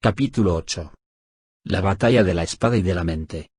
Capítulo 8. La batalla de la espada y de la mente.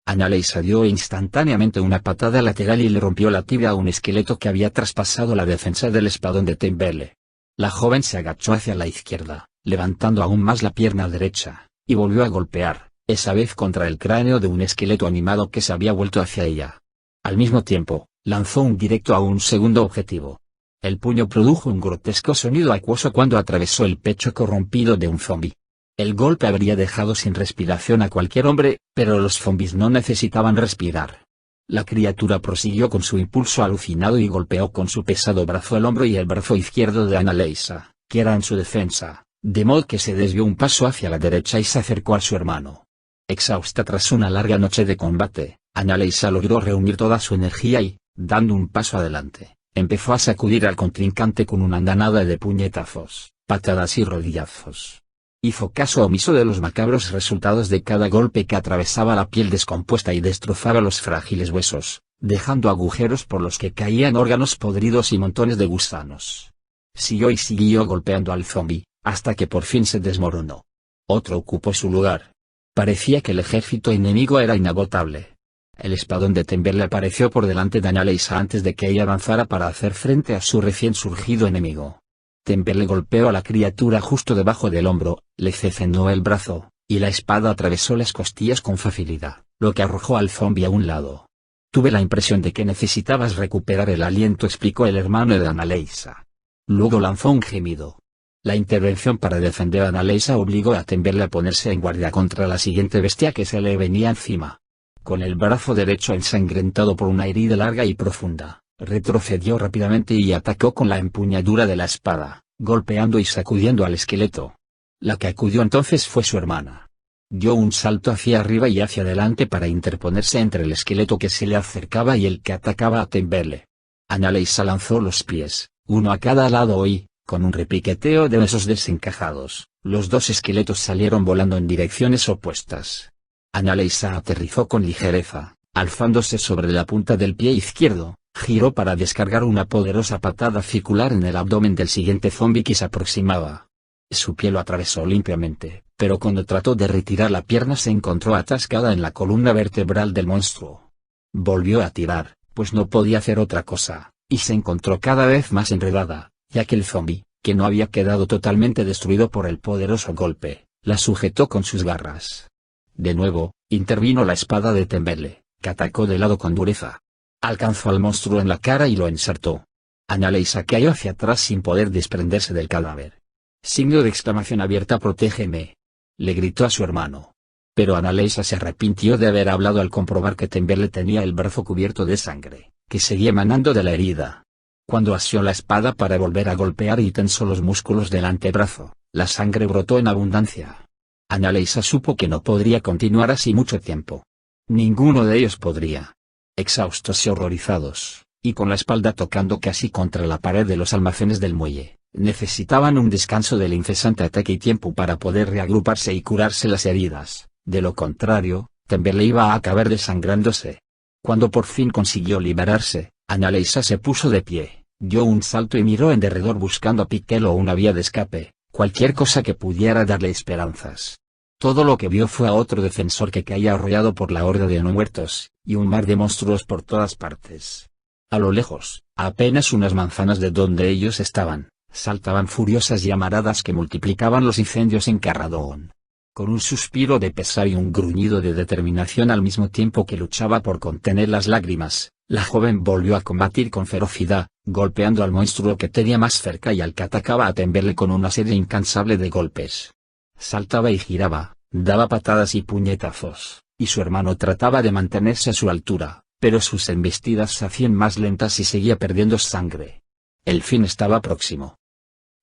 Annalisa dio instantáneamente una patada lateral y le rompió la tibia a un esqueleto que había traspasado la defensa del espadón de Temberle. La joven se agachó hacia la izquierda, levantando aún más la pierna derecha, y volvió a golpear, esa vez contra el cráneo de un esqueleto animado que se había vuelto hacia ella. Al mismo tiempo, lanzó un directo a un segundo objetivo. El puño produjo un grotesco sonido acuoso cuando atravesó el pecho corrompido de un zombi. El golpe habría dejado sin respiración a cualquier hombre, pero los zombis no necesitaban respirar. La criatura prosiguió con su impulso alucinado y golpeó con su pesado brazo el hombro y el brazo izquierdo de Annalisa, que era en su defensa, de modo que se desvió un paso hacia la derecha y se acercó a su hermano. Exhausta tras una larga noche de combate, Annalisa logró reunir toda su energía y, dando un paso adelante, empezó a sacudir al contrincante con una andanada de puñetazos, patadas y rodillazos. Hizo caso omiso de los macabros resultados de cada golpe que atravesaba la piel descompuesta y destrozaba los frágiles huesos, dejando agujeros por los que caían órganos podridos y montones de gusanos. Siguió y siguió golpeando al zombi, hasta que por fin se desmoronó. Otro ocupó su lugar. Parecía que el ejército enemigo era inagotable. El espadón de Temberle apareció por delante de Annalisa antes de que ella avanzara para hacer frente a su recién surgido enemigo. Temberle golpeó a la criatura justo debajo del hombro, le cercenó el brazo, y la espada atravesó las costillas con facilidad, lo que arrojó al zombi a un lado. Tuve la impresión de que necesitabas recuperar el aliento, explicó el hermano de Annalisa. Luego lanzó un gemido. La intervención para defender a Annalisa obligó a Temberle a ponerse en guardia contra la siguiente bestia que se le venía encima. Con el brazo derecho ensangrentado por una herida larga y profunda, retrocedió rápidamente y atacó con la empuñadura de la espada, golpeando y sacudiendo al esqueleto. La que acudió entonces fue su hermana. Dio un salto hacia arriba y hacia adelante para interponerse entre el esqueleto que se le acercaba y el que atacaba a Temberle. Annalisa lanzó los pies, uno a cada lado y, con un repiqueteo de huesos desencajados, los dos esqueletos salieron volando en direcciones opuestas. Annalisa aterrizó con ligereza, alzándose sobre la punta del pie izquierdo. Giró para descargar una poderosa patada circular en el abdomen del siguiente zombi que se aproximaba. Su pie lo atravesó limpiamente, pero cuando trató de retirar la pierna se encontró atascada en la columna vertebral del monstruo. Volvió a tirar, pues no podía hacer otra cosa, y se encontró cada vez más enredada, ya que el zombi, que no había quedado totalmente destruido por el poderoso golpe, la sujetó con sus garras. De nuevo, intervino la espada de Temberle, que atacó de lado con dureza. Alcanzó al monstruo en la cara y lo ensartó. Annalisa cayó hacia atrás sin poder desprenderse del cadáver. Signo de exclamación abierta: protégeme, le gritó a su hermano. Pero Annalisa se arrepintió de haber hablado al comprobar que Temberle tenía el brazo cubierto de sangre, que seguía emanando de la herida. Cuando asió la espada para volver a golpear y tensó los músculos del antebrazo, la sangre brotó en abundancia. Annalisa supo que no podría continuar así mucho tiempo. Ninguno de ellos podría. Exhaustos y horrorizados, y con la espalda tocando casi contra la pared de los almacenes del muelle, necesitaban un descanso del incesante ataque y tiempo para poder reagruparse y curarse las heridas. De lo contrario, Temberle iba a acabar desangrándose. Cuando por fin consiguió liberarse, Annalisa se puso de pie, dio un salto y miró en derredor buscando a Piquel o una vía de escape, cualquier cosa que pudiera darle esperanzas. Todo lo que vio fue a otro defensor que caía arrollado por la horda de no muertos, y un mar de monstruos por todas partes. A lo lejos, a apenas unas manzanas de donde ellos estaban, saltaban furiosas llamaradas que multiplicaban los incendios en Carradón. Con un suspiro de pesar y un gruñido de determinación al mismo tiempo que luchaba por contener las lágrimas, la joven volvió a combatir con ferocidad, golpeando al monstruo que tenía más cerca y al que atacaba a Temberle con una serie incansable de golpes. Saltaba y giraba, daba patadas y puñetazos, y su hermano trataba de mantenerse a su altura, pero sus embestidas se hacían más lentas y seguía perdiendo sangre. El fin estaba próximo.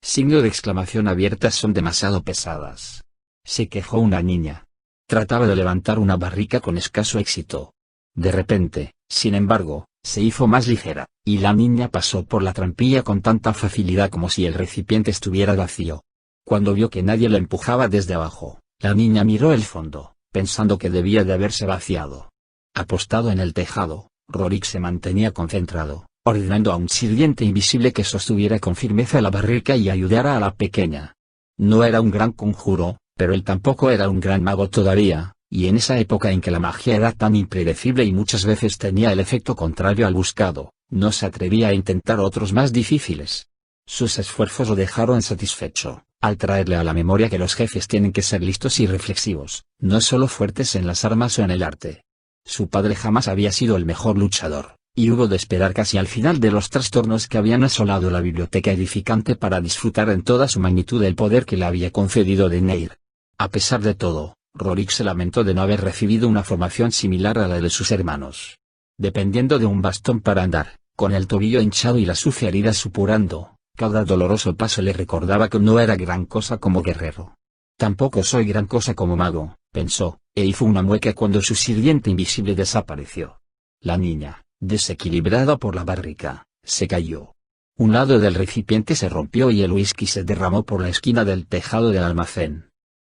Signo de exclamación abierta: son demasiado pesadas, se quejó una niña. Trataba de levantar una barrica con escaso éxito. De repente, sin embargo, se hizo más ligera, y la niña pasó por la trampilla con tanta facilidad como si el recipiente estuviera vacío. Cuando vio que nadie la empujaba desde abajo, la niña miró el fondo, pensando que debía de haberse vaciado. Apostado en el tejado, Rorik se mantenía concentrado, ordenando a un sirviente invisible que sostuviera con firmeza la barrica y ayudara a la pequeña. No era un gran conjuro, pero él tampoco era un gran mago todavía, y en esa época en que la magia era tan impredecible y muchas veces tenía el efecto contrario al buscado, no se atrevía a intentar otros más difíciles. Sus esfuerzos lo dejaron satisfecho, al traerle a la memoria que los jefes tienen que ser listos y reflexivos, no solo fuertes en las armas o en el arte. Su padre jamás había sido el mejor luchador, y hubo de esperar casi al final de los trastornos que habían asolado la biblioteca edificante para disfrutar en toda su magnitud del poder que le había concedido Deneir. A pesar de todo, Rorik se lamentó de no haber recibido una formación similar a la de sus hermanos. Dependiendo de un bastón para andar, con el tobillo hinchado y la sucia herida supurando, cada doloroso paso le recordaba que no era gran cosa como guerrero. Tampoco soy gran cosa como mago, pensó, e hizo una mueca cuando su sirviente invisible desapareció. La niña, desequilibrada por la barrica, se cayó. Un lado del recipiente se rompió y el whisky se derramó por la esquina del tejado del almacén.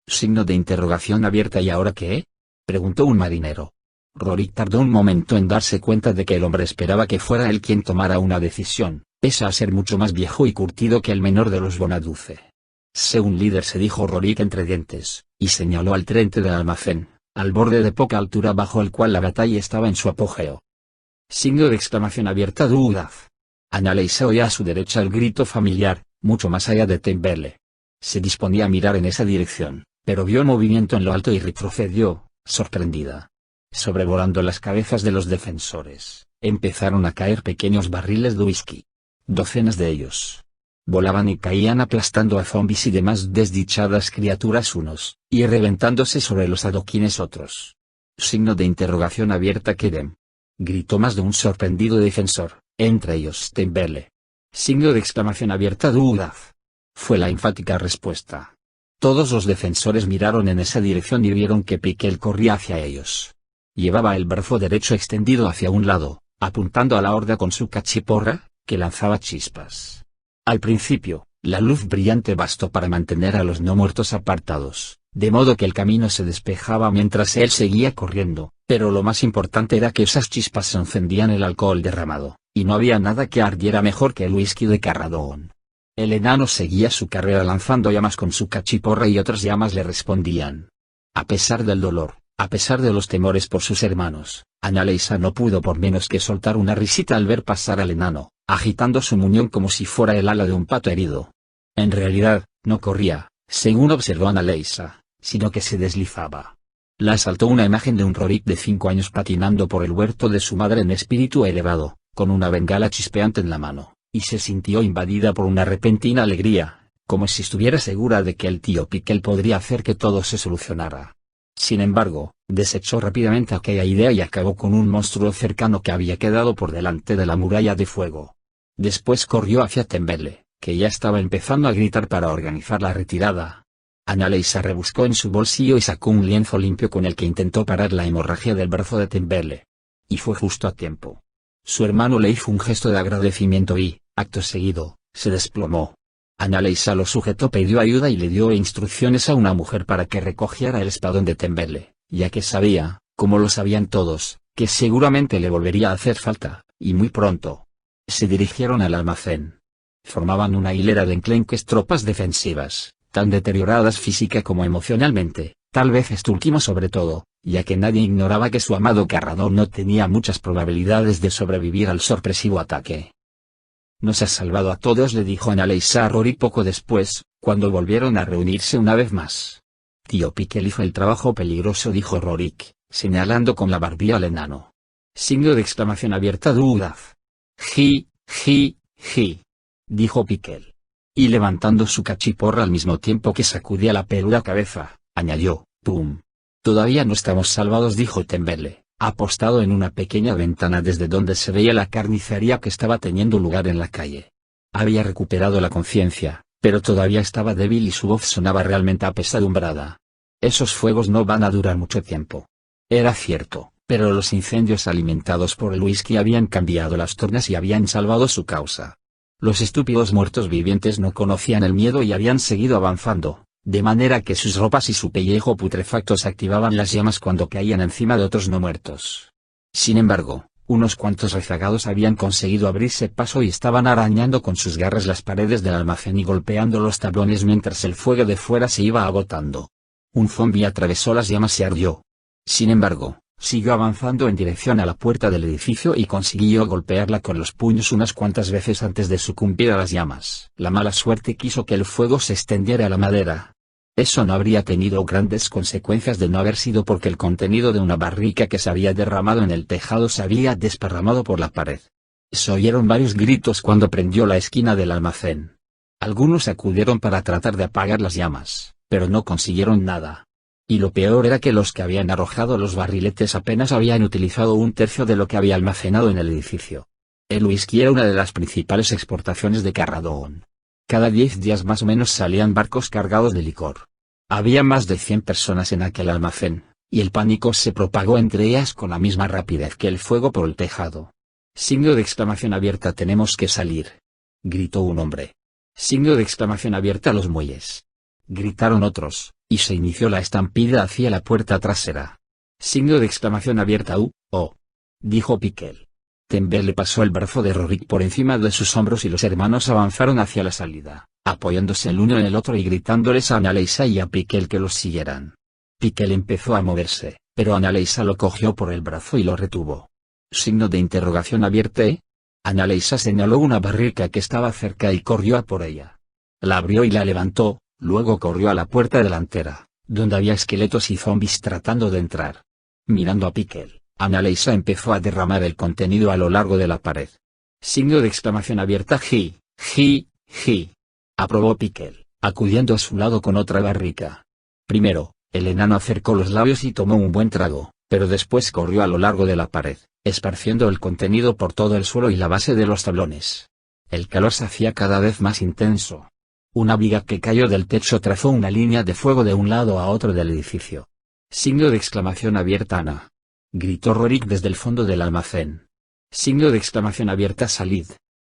Signo de interrogación abierta. ¿Y ahora qué? Preguntó un marinero. Rorik tardó un momento en darse cuenta de que el hombre esperaba que fuera él quien tomara una decisión, pese a ser mucho más viejo y curtido que el menor de los Bonaduce. Sé un líder, se dijo Rorik entre dientes, y señaló al frente del almacén, al borde de poca altura bajo el cual la batalla estaba en su apogeo. Signo de exclamación abierta. Dudaz. Annalise oía a su derecha el grito familiar, mucho más allá de Temberle. Se disponía a mirar en esa dirección, pero vio movimiento en lo alto y retrocedió, sorprendida. Sobrevolando las cabezas de los defensores, empezaron a caer pequeños barriles de whisky. Docenas de ellos volaban y caían aplastando a zombis y demás desdichadas criaturas unos, y reventándose sobre los adoquines otros. Signo de interrogación abierta. Kedem. Gritó más de un sorprendido defensor, entre ellos Temberle. Signo de exclamación abierta. Dudaz. Fue la enfática respuesta. Todos los defensores miraron en esa dirección y vieron que Piquel corría hacia ellos. Llevaba el brazo derecho extendido hacia un lado, apuntando a la horda con su cachiporra, que lanzaba chispas. Al principio, la luz brillante bastó para mantener a los no muertos apartados, de modo que el camino se despejaba mientras él seguía corriendo, pero lo más importante era que esas chispas encendían el alcohol derramado, y no había nada que ardiera mejor que el whisky de Carradón. El enano seguía su carrera lanzando llamas con su cachiporra y otras llamas le respondían. A pesar del dolor, a pesar de los temores por sus hermanos, Annalise no pudo por menos que soltar una risita al ver pasar al enano, agitando su muñón como si fuera el ala de un pato herido. En realidad, no corría, según observó Annalise, sino que se deslizaba. La asaltó una imagen de un Rorik de 5 años patinando por el huerto de su madre en espíritu elevado, con una bengala chispeante en la mano, y se sintió invadida por una repentina alegría, como si estuviera segura de que el tío Piquel podría hacer que todo se solucionara. Sin embargo, desechó rápidamente aquella idea y acabó con un monstruo cercano que había quedado por delante de la muralla de fuego. Después corrió hacia Temberle, que ya estaba empezando a gritar para organizar la retirada. Annalise rebuscó en su bolsillo y sacó un lienzo limpio con el que intentó parar la hemorragia del brazo de Temberle. Y fue justo a tiempo. Su hermano le hizo un gesto de agradecimiento y, acto seguido, se desplomó. Annalise lo sujetó, pidió ayuda y le dio instrucciones a una mujer para que recogiera el espadón de Temberle, ya que sabía, como lo sabían todos, que seguramente le volvería a hacer falta, y muy pronto. Se dirigieron al almacén. Formaban una hilera de enclenques tropas defensivas, tan deterioradas física como emocionalmente, tal vez esto último sobre todo, ya que nadie ignoraba que su amado Carradón no tenía muchas probabilidades de sobrevivir al sorpresivo ataque. Nos has salvado a todos, le dijo Annalise a Rorik poco después, cuando volvieron a reunirse una vez más. Tío Piquel hizo el trabajo peligroso, dijo Rorik, señalando con la barbilla al enano. Signo de exclamación abierta. Dudaz. Ji, dijo Piquel. Y levantando su cachiporra al mismo tiempo que sacudía la peluda cabeza, añadió, pum. Todavía no estamos salvados, dijo Temberle, apostado en una pequeña ventana desde donde se veía la carnicería que estaba teniendo lugar en la calle. Había recuperado la conciencia, pero todavía estaba débil y su voz sonaba realmente apesadumbrada. Esos fuegos no van a durar mucho tiempo. Era cierto, pero los incendios alimentados por el whisky habían cambiado las tornas y habían salvado su causa. Los estúpidos muertos vivientes no conocían el miedo y habían seguido avanzando, de manera que sus ropas y su pellejo putrefactos activaban las llamas cuando caían encima de otros no muertos. Sin embargo, unos cuantos rezagados habían conseguido abrirse paso y estaban arañando con sus garras las paredes del almacén y golpeando los tablones mientras el fuego de fuera se iba agotando. Un zombi atravesó las llamas y ardió. Sin embargo, siguió avanzando en dirección a la puerta del edificio y consiguió golpearla con los puños unas cuantas veces antes de sucumbir a las llamas. La mala suerte quiso que el fuego se extendiera a la madera. Eso no habría tenido grandes consecuencias de no haber sido porque el contenido de una barrica que se había derramado en el tejado se había desparramado por la pared. Se oyeron varios gritos cuando prendió la esquina del almacén. Algunos acudieron para tratar de apagar las llamas, pero no consiguieron nada. Y lo peor era que los que habían arrojado los barriletes apenas habían utilizado un tercio de lo que había almacenado en el edificio. El whisky era una de las principales exportaciones de Carradón. Cada 10 días más o menos salían barcos cargados de licor. Había más de 100 personas en aquel almacén, y el pánico se propagó entre ellas con la misma rapidez que el fuego por el tejado. Signo de exclamación abierta. Tenemos que salir, gritó un hombre. Signo de exclamación abierta. Los muelles, gritaron otros, y se inició la estampida hacia la puerta trasera. Signo de exclamación abierta. Dijo Piquel. Tember le pasó el brazo de Rorik por encima de sus hombros y los hermanos avanzaron hacia la salida, apoyándose el uno en el otro y gritándoles a Annalisa y a Piquel que los siguieran. Piquel empezó a moverse, pero Annalisa lo cogió por el brazo y lo retuvo. Signo de interrogación abierta. Annalisa señaló una barrica que estaba cerca y corrió a por ella. La abrió y la levantó, luego corrió a la puerta delantera, donde había esqueletos y zombis tratando de entrar. Mirando a Piquel, Annalisa empezó a derramar el contenido a lo largo de la pared. Signo de exclamación abierta. Ji, aprobó Piquel, acudiendo a su lado con otra barrica. Primero, el enano acercó los labios y tomó un buen trago, pero después corrió a lo largo de la pared, esparciendo el contenido por todo el suelo y la base de los tablones. El calor se hacía cada vez más intenso. Una viga que cayó del techo trazó una línea de fuego de un lado a otro del edificio. Signo de exclamación abierta. Ana, gritó Rorik desde el fondo del almacén. Signo de exclamación abierta. Salid,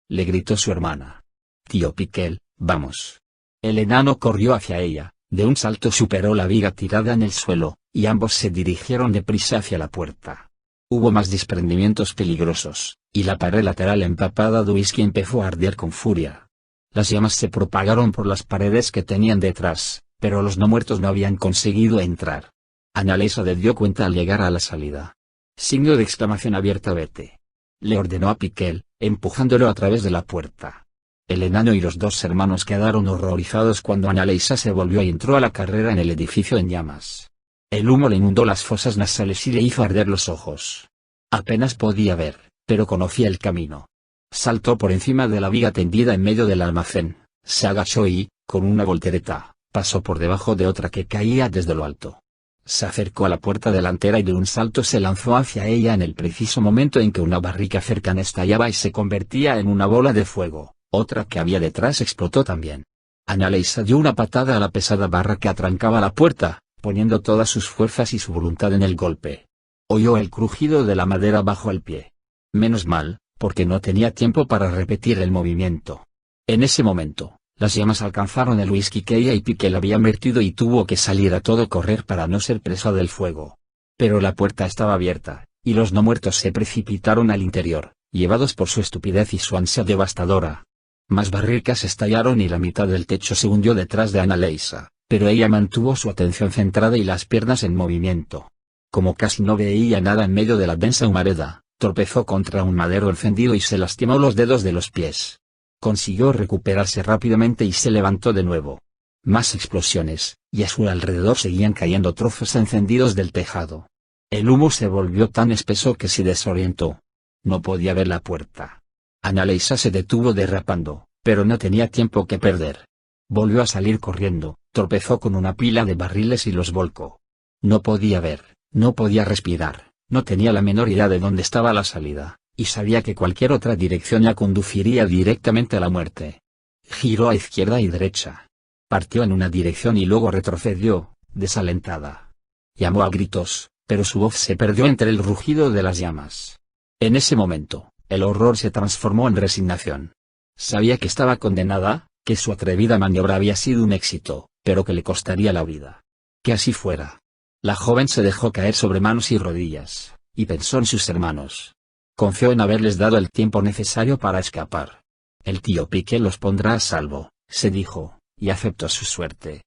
le gritó su hermana. Tío Piquel, vamos. El enano corrió hacia ella, de un salto superó la viga tirada en el suelo, y ambos se dirigieron deprisa hacia la puerta. Hubo más desprendimientos peligrosos, y la pared lateral empapada de whisky empezó a arder con furia. Las llamas se propagaron por las paredes que tenían detrás, pero los no muertos no habían conseguido entrar. Annalisa le dio cuenta al llegar a la salida. Signo de exclamación abierta. Vete, le ordenó a Piquel, empujándolo a través de la puerta. El enano y los dos hermanos quedaron horrorizados cuando Annalisa se volvió y entró a la carrera en el edificio en llamas. El humo le inundó las fosas nasales y le hizo arder los ojos. Apenas podía ver, pero conocía el camino. Saltó por encima de la viga tendida en medio del almacén, se agachó y, con una voltereta, pasó por debajo de otra que caía desde lo alto. Se acercó a la puerta delantera y de un salto se lanzó hacia ella en el preciso momento en que una barrica cercana estallaba y se convertía en una bola de fuego. Otra que había detrás explotó también. Annalisa dio una patada a la pesada barra que atrancaba la puerta, poniendo todas sus fuerzas y su voluntad en el golpe. Oyó el crujido de la madera bajo el pie. Menos mal, porque no tenía tiempo para repetir el movimiento. En ese momento, las llamas alcanzaron el whisky que ella y Piquel habían vertido y tuvo que salir a todo correr para no ser presa del fuego. Pero la puerta estaba abierta, y los no muertos se precipitaron al interior, llevados por su estupidez y su ansia devastadora. Más barricas estallaron y la mitad del techo se hundió detrás de Annalisa, pero ella mantuvo su atención centrada y las piernas en movimiento. Como casi no veía nada en medio de la densa humareda, tropezó contra un madero encendido y se lastimó los dedos de los pies. Consiguió recuperarse rápidamente y se levantó de nuevo. Más explosiones, y a su alrededor seguían cayendo trozos encendidos del tejado. El humo se volvió tan espeso que se desorientó. No podía ver la puerta. Annalisa se detuvo derrapando, pero no tenía tiempo que perder. Volvió a salir corriendo, tropezó con una pila de barriles y los volcó. No podía ver, no podía respirar, no tenía la menor idea de dónde estaba la salida, y sabía que cualquier otra dirección la conduciría directamente a la muerte. Giró a izquierda y derecha. Partió en una dirección y luego retrocedió, desalentada. Llamó a gritos, pero su voz se perdió entre el rugido de las llamas. En ese momento, el horror se transformó en resignación. Sabía que estaba condenada, que su atrevida maniobra había sido un éxito, pero que le costaría la vida. Que así fuera. La joven se dejó caer sobre manos y rodillas, y pensó en sus hermanos. Confió en haberles dado el tiempo necesario para escapar. El tío Piquel los pondrá a salvo, se dijo, y aceptó su suerte.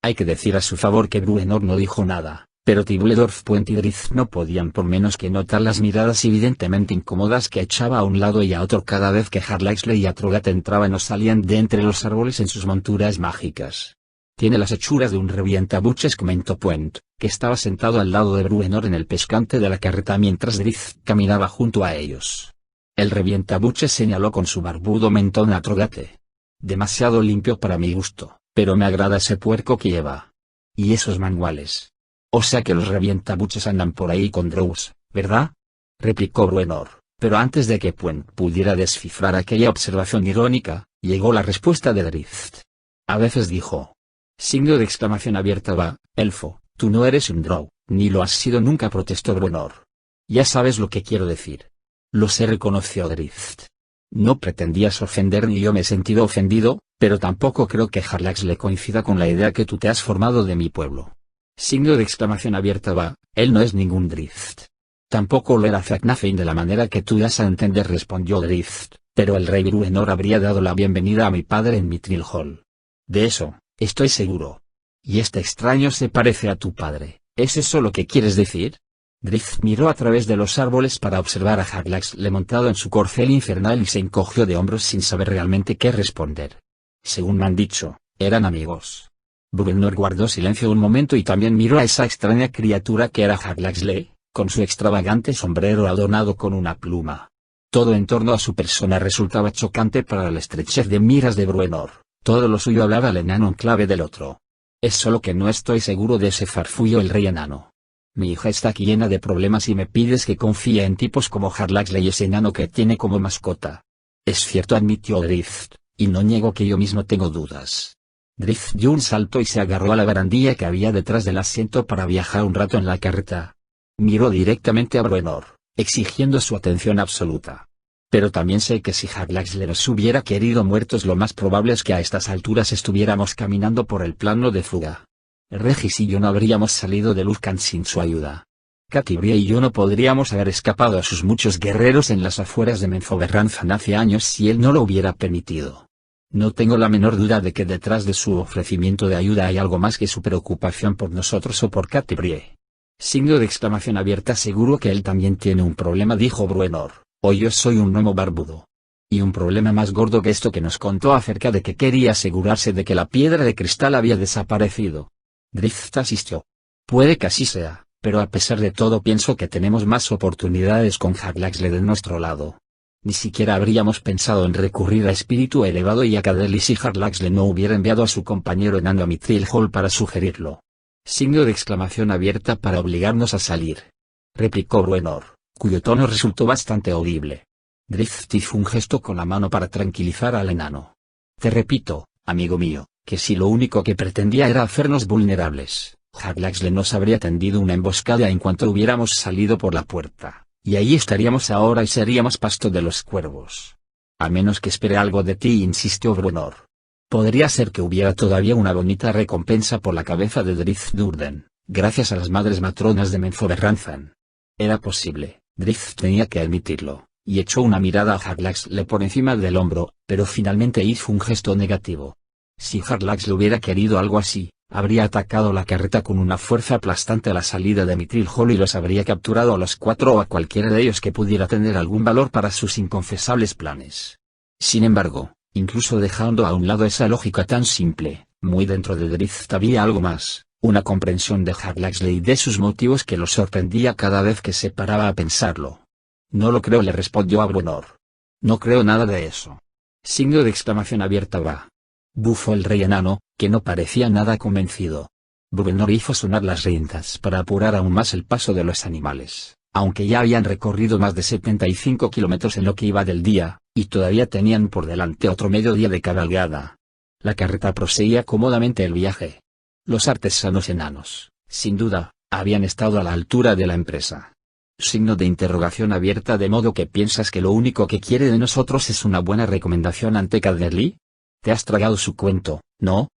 Hay que decir a su favor que Bruenor no dijo nada, pero Tibuledorf, Puente y Drizzt no podían por menos que notar las miradas evidentemente incómodas que echaba a un lado y a otro cada vez que Harlaxle y Atrogat entraban o salían de entre los árboles en sus monturas mágicas. Tiene las hechuras de un revientabuches, comentó Puente, que estaba sentado al lado de Bruenor en el pescante de la carreta mientras Drizzt caminaba junto a ellos. El revientabuches señaló con su barbudo mentón a Atrogate. Demasiado limpio para mi gusto, pero me agrada ese puerco que lleva. Y esos manuales. O sea que los revientabuches andan por ahí con Drows, ¿verdad? Replicó Bruenor, pero antes de que Puente pudiera descifrar aquella observación irónica, llegó la respuesta de Drizzt. A veces dijo. Signo de exclamación abierta. Va, elfo, tú no eres un Drow, ni lo has sido nunca, protestó Bruenor. Ya sabes lo que quiero decir. Lo sé, reconoció Drizzt. No pretendías ofender ni yo me he sentido ofendido, pero tampoco creo que Harlaxle coincida con la idea que tú te has formado de mi pueblo. Signo de exclamación abierta. Va, él no es ningún Drizzt. Tampoco lo era Zaknafein de la manera que tú das a entender, respondió Drizzt, pero el rey Bruenor habría dado la bienvenida a mi padre en Mithril Hall. De eso, estoy seguro. Y este extraño se parece a tu padre, ¿es eso lo que quieres decir? Drizzt miró a través de los árboles para observar a Harlaxle montado en su corcel infernal y se encogió de hombros sin saber realmente qué responder. Según me han dicho, eran amigos. Bruenor guardó silencio un momento y también miró a esa extraña criatura que era Harlaxle, con su extravagante sombrero adornado con una pluma. Todo en torno a su persona resultaba chocante para la estrechez de miras de Bruenor, todo lo suyo hablaba al enano en clave del otro. Es solo que no estoy seguro de ese farfullo, el rey enano. Mi hija está aquí llena de problemas y me pides que confíe en tipos como Harlaxle y ese enano que tiene como mascota. Es cierto, admitió Drizzt, y no niego que yo mismo tengo dudas. Drizzt dio un salto y se agarró a la barandilla que había detrás del asiento para viajar un rato en la carreta. Miró directamente a Bruenor, exigiendo su atención absoluta. Pero también sé que si Harlaxle nos hubiera querido muertos, lo más probable es que a estas alturas estuviéramos caminando por el plano de fuga. Regis y yo no habríamos salido de Luzcan sin su ayuda. Catti-brie y yo no podríamos haber escapado a sus muchos guerreros en las afueras de Menzoberranzan hace años si él no lo hubiera permitido. No tengo la menor duda de que detrás de su ofrecimiento de ayuda hay algo más que su preocupación por nosotros o por Catti-brie. Signo de exclamación abierta. Seguro que él también tiene un problema, dijo Bruenor, o yo soy un gnomo barbudo. Y un problema más gordo que esto que nos contó acerca de que quería asegurarse de que la piedra de cristal había desaparecido. Drizzt asistió. Puede que así sea, pero a pesar de todo pienso que tenemos más oportunidades con Harlaxle de nuestro lado. Ni siquiera habríamos pensado en recurrir a Espíritu Elevado y a Cadeli si Harlaxle no hubiera enviado a su compañero enano a Mithril Hall para sugerirlo. Signo de exclamación abierta. Para obligarnos a salir. Replicó Bruenor, cuyo tono resultó bastante audible. Drizzt hizo un gesto con la mano para tranquilizar al enano. Te repito, amigo mío, que si lo único que pretendía era hacernos vulnerables, Harlaxle nos habría tendido una emboscada en cuanto hubiéramos salido por la puerta, y ahí estaríamos ahora y seríamos pasto de los cuervos. A menos que espere algo de ti, insistió Bruenor. Podría ser que hubiera todavía una bonita recompensa por la cabeza de Drizzt Do'Urden, gracias a las madres matronas de Menzoberranzan. Era posible, Drizzt tenía que admitirlo, y echó una mirada a Harlaxle por encima del hombro, pero finalmente hizo un gesto negativo. Si Harlaxle hubiera querido algo así, habría atacado la carreta con una fuerza aplastante a la salida de Mithril Hall y los habría capturado a los cuatro o a cualquiera de ellos que pudiera tener algún valor para sus inconfesables planes. Sin embargo, incluso dejando a un lado esa lógica tan simple, muy dentro de Drizzt había algo más, una comprensión de Harlaxle y de sus motivos que lo sorprendía cada vez que se paraba a pensarlo. No lo creo, le respondió a Bruenor. No creo nada de eso. Signo de exclamación abierta. Va. Bufó el rey enano, que no parecía nada convencido. Bruenor hizo sonar las riendas para apurar aún más el paso de los animales, aunque ya habían recorrido más de 75 kilómetros en lo que iba del día, y todavía tenían por delante otro mediodía de cabalgada. La carreta proseguía cómodamente el viaje. Los artesanos enanos, sin duda, habían estado a la altura de la empresa. Signo de interrogación abierta. De modo que piensas que lo único que quiere de nosotros es una buena recomendación ante Cadeli. Te has tragado su cuento, ¿no?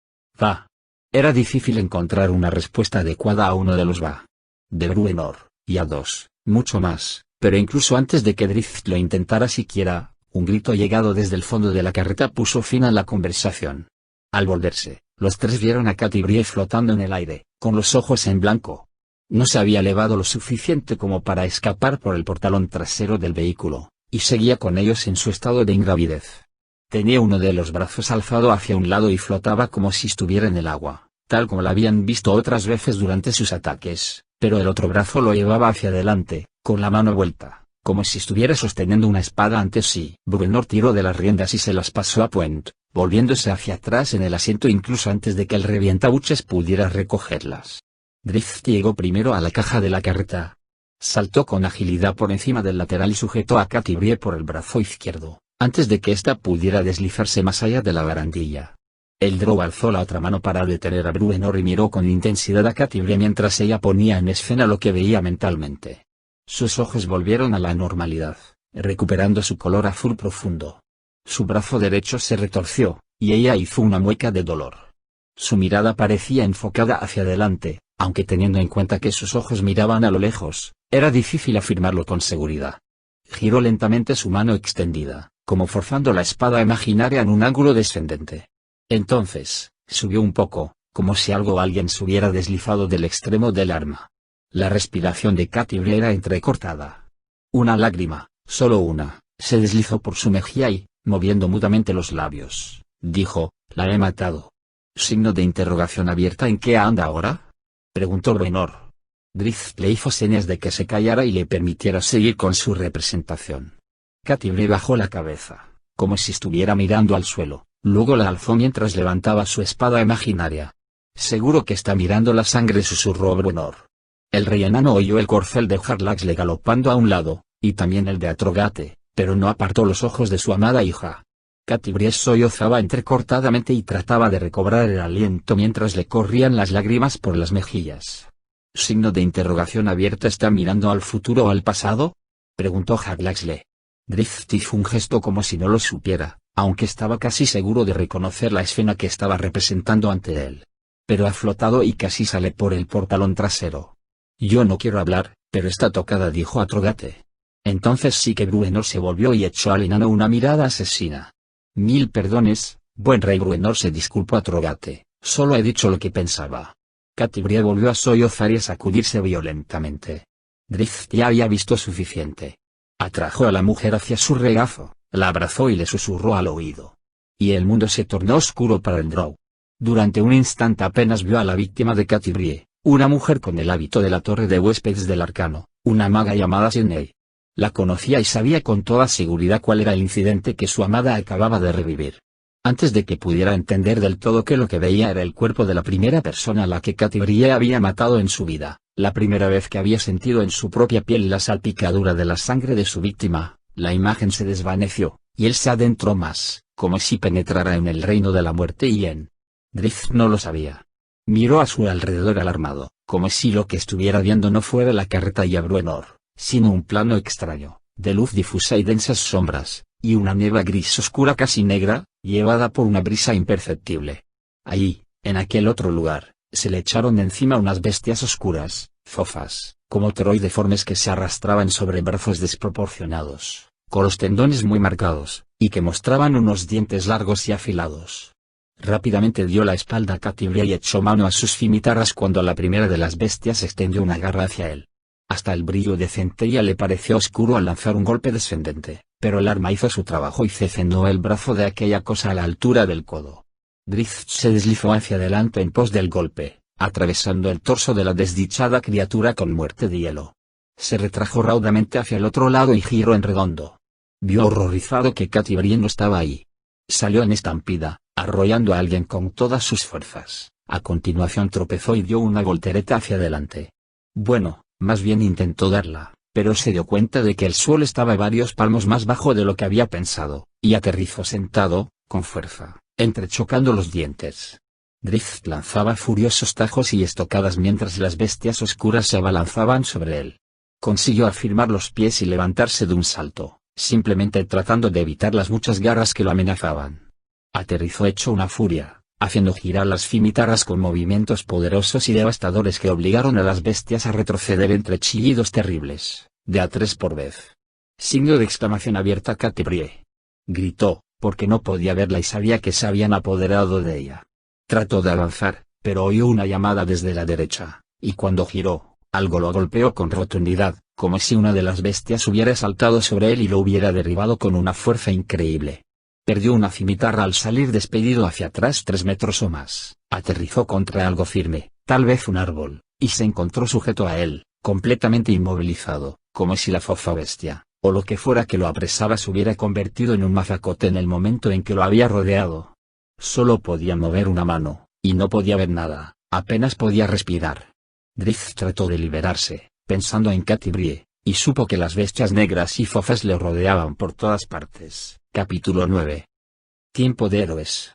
Va. Era difícil encontrar una respuesta adecuada a uno de los va. De Bruenor, y a dos, mucho más, pero incluso antes de que Drizzt lo intentara siquiera, un grito llegado desde el fondo de la carreta puso fin a la conversación. Al volverse, Los tres vieron a Catibrie flotando en el aire, con los ojos en blanco. No se había elevado lo suficiente como para escapar por el portalón trasero del vehículo, y seguía con ellos en su estado de ingravidez. Tenía uno de los brazos alzado hacia un lado y flotaba como si estuviera en el agua, tal como la habían visto otras veces durante sus ataques, pero el otro brazo lo llevaba hacia adelante, con la mano vuelta, como si estuviera sosteniendo una espada ante sí. Bruenor tiró de las riendas y se las pasó a Puent, volviéndose hacia atrás en el asiento incluso antes de que el revientabuches pudiera recogerlas. Drift llegó primero a la caja de la carreta. Saltó con agilidad por encima del lateral y sujetó a Catibrie por el brazo izquierdo, antes de que ésta pudiera deslizarse más allá de la barandilla. El Drow alzó la otra mano para detener a Bruenor y miró con intensidad a Catibrie mientras ella ponía en escena lo que veía mentalmente. Sus ojos volvieron a la normalidad, recuperando su color azul profundo. Su brazo derecho se retorció, y ella hizo una mueca de dolor. Su mirada parecía enfocada hacia adelante, aunque teniendo en cuenta que sus ojos miraban a lo lejos, era difícil afirmarlo con seguridad. Giró lentamente su mano extendida, como forzando la espada imaginaria en un ángulo descendente. Entonces, subió un poco, como si algo o alguien se hubiera deslizado del extremo del arma. La respiración de Catibrie era entrecortada. Una lágrima, solo una, se deslizó por su mejilla y, moviendo mudamente los labios, dijo: «La he matado». Signo de interrogación abierta. ¿En qué anda ahora?, preguntó Bruenor. Drift le hizo señas de que se callara y le permitiera seguir con su representación. Catibrie bajó la cabeza, como si estuviera mirando al suelo, luego la alzó mientras levantaba su espada imaginaria. «Seguro que está mirando la sangre», susurró Bruenor. El rey enano oyó el corcel de Jarlaxle galopando a un lado, y también el de Atrogate, pero no apartó los ojos de su amada hija. Catibrie sollozaba entrecortadamente y trataba de recobrar el aliento mientras le corrían las lágrimas por las mejillas. Signo de interrogación abierta. ¿Está mirando al futuro o al pasado?, preguntó Jarlaxle. Drift hizo un gesto como si no lo supiera, aunque estaba casi seguro de reconocer la escena que estaba representando ante él. Pero ha flotado y casi sale por el portalón trasero. «Yo no quiero hablar, pero está tocada», dijo Atrogate. Entonces sí que Bruenor se volvió y echó al enano una mirada asesina. «Mil perdones, buen rey». Bruenor se disculpó. Atrogate, solo he dicho lo que pensaba. Catibrie volvió a sollozar y a sacudirse violentamente. Drift ya había visto suficiente. Atrajo a la mujer hacia su regazo, la abrazó y le susurró al oído. Y el mundo se tornó oscuro para el Drow. Durante un instante apenas vio a la víctima de Catibrie, una mujer con el hábito de la torre de huéspedes del arcano, una maga llamada Sidney. La conocía y sabía con toda seguridad cuál era el incidente que su amada acababa de revivir. Antes de que pudiera entender del todo que lo que veía era el cuerpo de la primera persona a la que Catibrie había matado en su vida, la primera vez que había sentido en su propia piel la salpicadura de la sangre de su víctima, la imagen se desvaneció, y él se adentró más, como si penetrara en el reino de la muerte y en... Drift no lo sabía. Miró a su alrededor alarmado, como si lo que estuviera viendo no fuera la carreta y a Bruenor, sino un plano extraño, de luz difusa y densas sombras, y una niebla gris oscura casi negra, llevada por una brisa imperceptible. Allí, en aquel otro lugar, se le echaron encima unas bestias oscuras, fofas, como deformes que se arrastraban sobre brazos desproporcionados, con los tendones muy marcados, y que mostraban unos dientes largos y afilados. Rápidamente dio la espalda a Catibrie y echó mano a sus cimitarras cuando la primera de las bestias extendió una garra hacia él. Hasta el brillo de centella le pareció oscuro al lanzar un golpe descendente, pero el arma hizo su trabajo y cercenó el brazo de aquella cosa a la altura del codo. Drift se deslizó hacia adelante en pos del golpe, atravesando el torso de la desdichada criatura con muerte de hielo. Se retrajo raudamente hacia el otro lado y giró en redondo. Vio horrorizado que Catibrie no estaba ahí. Salió en estampida, arrollando a alguien con todas sus fuerzas. A continuación tropezó y dio una voltereta hacia adelante. Bueno, más bien intentó darla, pero se dio cuenta de que el suelo estaba varios palmos más bajo de lo que había pensado, y aterrizó sentado, con fuerza, entrechocando los dientes. Drift lanzaba furiosos tajos y estocadas mientras las bestias oscuras se abalanzaban sobre él. Consiguió afirmar los pies y levantarse de un salto, simplemente tratando de evitar las muchas garras que lo amenazaban. Aterrizó hecho una furia, haciendo girar las cimitarras con movimientos poderosos y devastadores que obligaron a las bestias a retroceder entre chillidos terribles, de a tres por vez. Signo de exclamación abierta. Catibrie gritó, porque no podía verla y sabía que se habían apoderado de ella. Trató de avanzar, pero oyó una llamada desde la derecha, y cuando giró, algo lo golpeó con rotundidad, como si una de las bestias hubiera saltado sobre él y lo hubiera derribado con una fuerza increíble. Perdió una cimitarra al salir despedido hacia atrás 3 metros o más, aterrizó contra algo firme, tal vez un árbol, y se encontró sujeto a él, completamente inmovilizado, como si la fofa bestia, o lo que fuera que lo apresaba, se hubiera convertido en un mazacote en el momento en que lo había rodeado. Solo podía mover una mano, y no podía ver nada, apenas podía respirar. Drizzt trató de liberarse, pensando en Katy Brie, y supo que las bestias negras y fofas le rodeaban por todas partes. Capítulo 9. Tiempo de héroes.